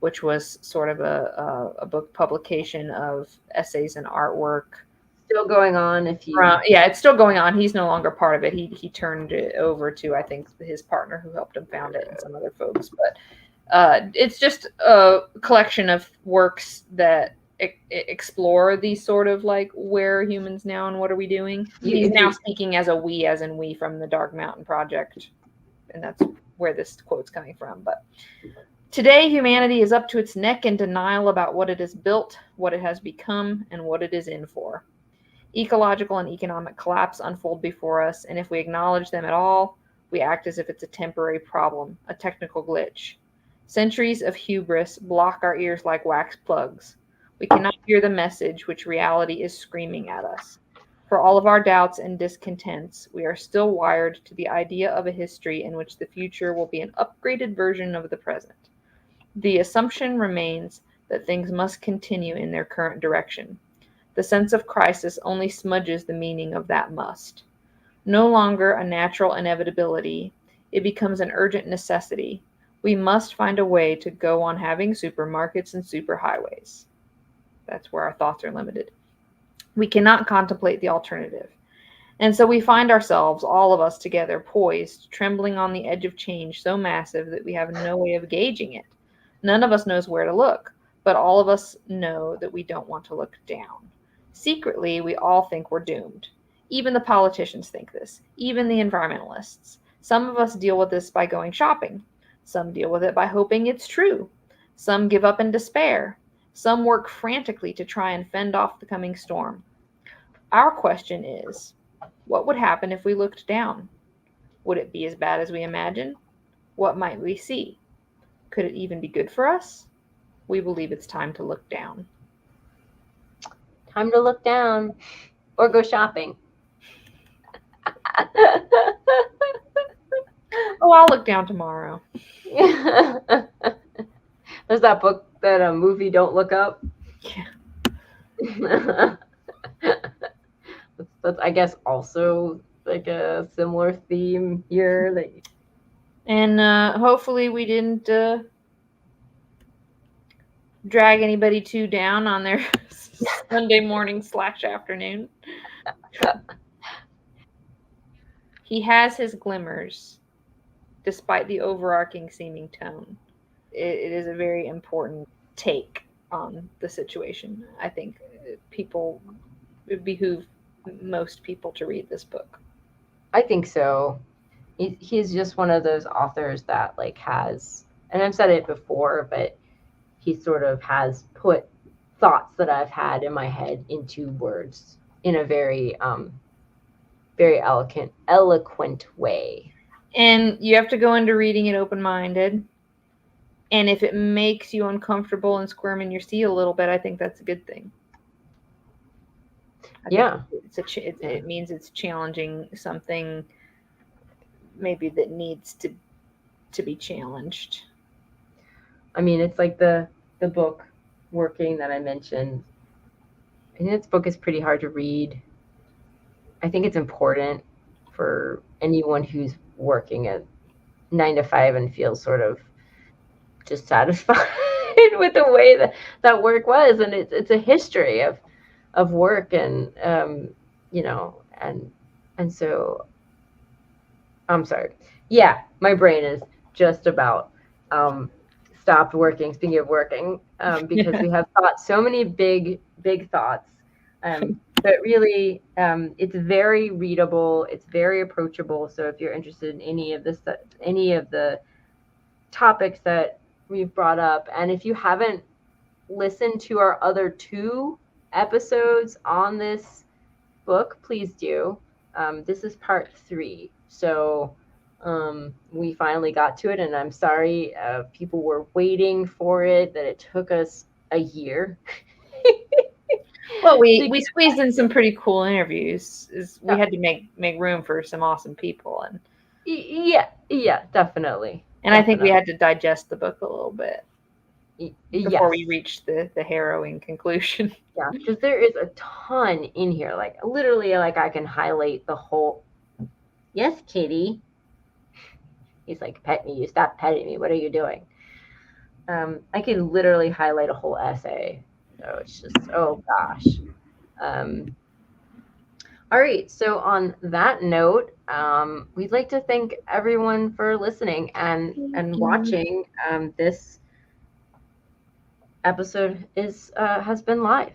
which was sort of a book publication of essays and artwork. Still going on. It's still going on. He's no longer part of it. He turned it over to, I think, his partner who helped him found it and some other folks. But it's just a collection of works that explore these sort of like, where are humans now and what are we doing? He's now speaking as a we, as in we from the Dark Mountain Project, and that's where this quote's coming from. But today, humanity is up to its neck in denial about what it has built, what it has become, and what it is in for. Ecological and economic collapse unfold before us, and if we acknowledge them at all, we act as if it's a temporary problem, a technical glitch. Centuries of hubris block our ears like wax plugs. We cannot hear the message which reality is screaming at us. For all of our doubts and discontents, we are still wired to the idea of a history in which the future will be an upgraded version of the present. The assumption remains that things must continue in their current direction. The sense of crisis only smudges the meaning of that must. No longer a natural inevitability, it becomes an urgent necessity. We must find a way to go on having supermarkets and superhighways. That's where our thoughts are limited. We cannot contemplate the alternative. And so we find ourselves, all of us together, poised, trembling on the edge of change so massive that we have no way of gauging it. None of us knows where to look, but all of us know that we don't want to look down. Secretly, we all think we're doomed. Even the politicians think this, even the environmentalists. Some of us deal with this by going shopping. Some deal with it by hoping it's true. Some give up in despair. Some work frantically to try and fend off the coming storm. Our question is, what would happen if we looked down? Would it be as bad as we imagine? What might we see? Could it even be good for us? We believe it's time to look down. Time to look down or go shopping. Oh, I'll look down tomorrow. There's that book, that movie, Don't Look Up. Yeah. That's, I guess, also like a similar theme here. And hopefully we didn't drag anybody too down on their Sunday morning / afternoon. He has his glimmers, despite the overarching seeming tone. It is a very important take on the situation. I think it behoove most people to read this book. I think so. He's just one of those authors that has, and I've said it before, but he sort of has put thoughts that I've had in my head into words in a very very eloquent way. And you have to go into reading it open-minded. And if it makes you uncomfortable and squirm in your seat a little bit, I think that's a good thing. Yeah. It means it's challenging something maybe that needs to be challenged. I mean, it's like the book Working that I mentioned. I think this book is pretty hard to read. I think it's important for anyone who's working at 9 to 5 and feels sort of just satisfied with the way that work was. And it's a history of work, and and so I'm sorry. Yeah, my brain is just about stopped working. Speaking of working, because we have thought so many big thoughts. But really, it's very readable. It's very approachable. So if you're interested in any of the topics that we've brought up, and if you haven't listened to our other 2 episodes on this book, please do. This is part 3. So we finally got to it, and I'm sorry people were waiting for it, that it took us a year. Well, we squeezed in some pretty cool interviews. We had to make room for some awesome people, and yeah, definitely. And I think we had to digest the book a little bit before we reached the harrowing conclusion. Yeah, because there is a ton in here. Literally, I can highlight the whole. Yes, kitty. He's like, pet me. You stop petting me. What are you doing? I can literally highlight a whole essay. So it's just, oh gosh. All right. So on that note, we'd like to thank everyone for listening and watching. This episode has been live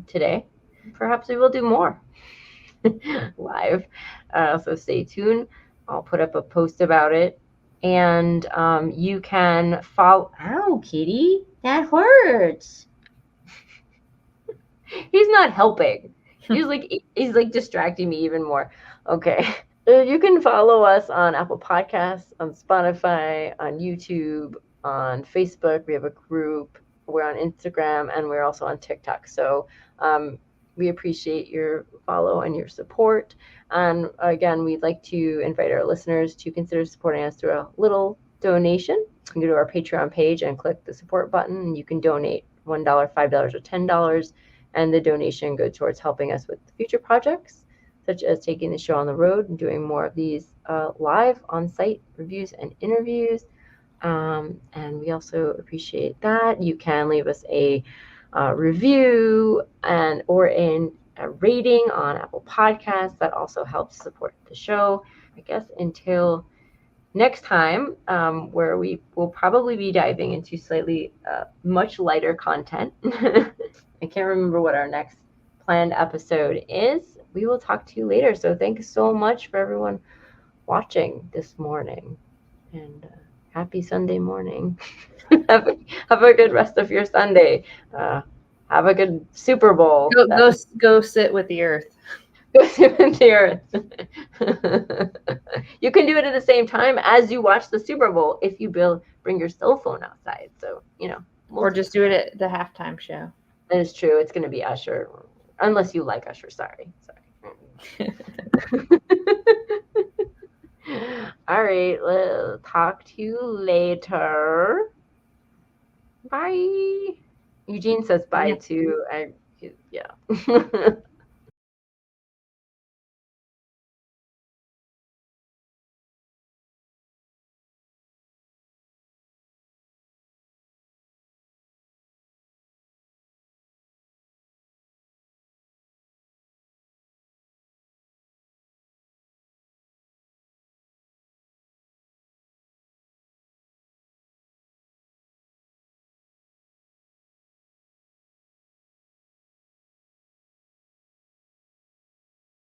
today. Perhaps we will do more live. So stay tuned. I'll put up a post about it, and you can follow. Ow, kitty, that hurts. He's not helping. he's like distracting me even more. Okay. You can follow us on Apple Podcasts, on Spotify, on YouTube, on Facebook. We have a group. We're on Instagram, and we're also on TikTok. So we appreciate your follow and your support. And again, we'd like to invite our listeners to consider supporting us through a little donation. You can go to our Patreon page and click the support button, and you can donate $1, $5, or $10. And the donation goes towards helping us with future projects, such as taking the show on the road and doing more of these live on-site reviews and interviews. And we also appreciate that. You can leave us a review or a rating on Apple Podcasts. That also helps support the show. I guess until next time, where we will probably be diving into slightly much lighter content. I can't remember what our next planned episode is. We will talk to you later. So thanks so much for everyone watching this morning, and happy Sunday morning. have a good rest of your Sunday. Have a good Super Bowl. Go sit with the earth. Go sit with the earth. You can do it at the same time as you watch the Super Bowl if you bring your cell phone outside. So, or just do it at the halftime show. That is true. It's going to be Usher, unless you like Usher. Sorry. All right. We'll talk to you later. Bye. Eugene says bye too. Yeah.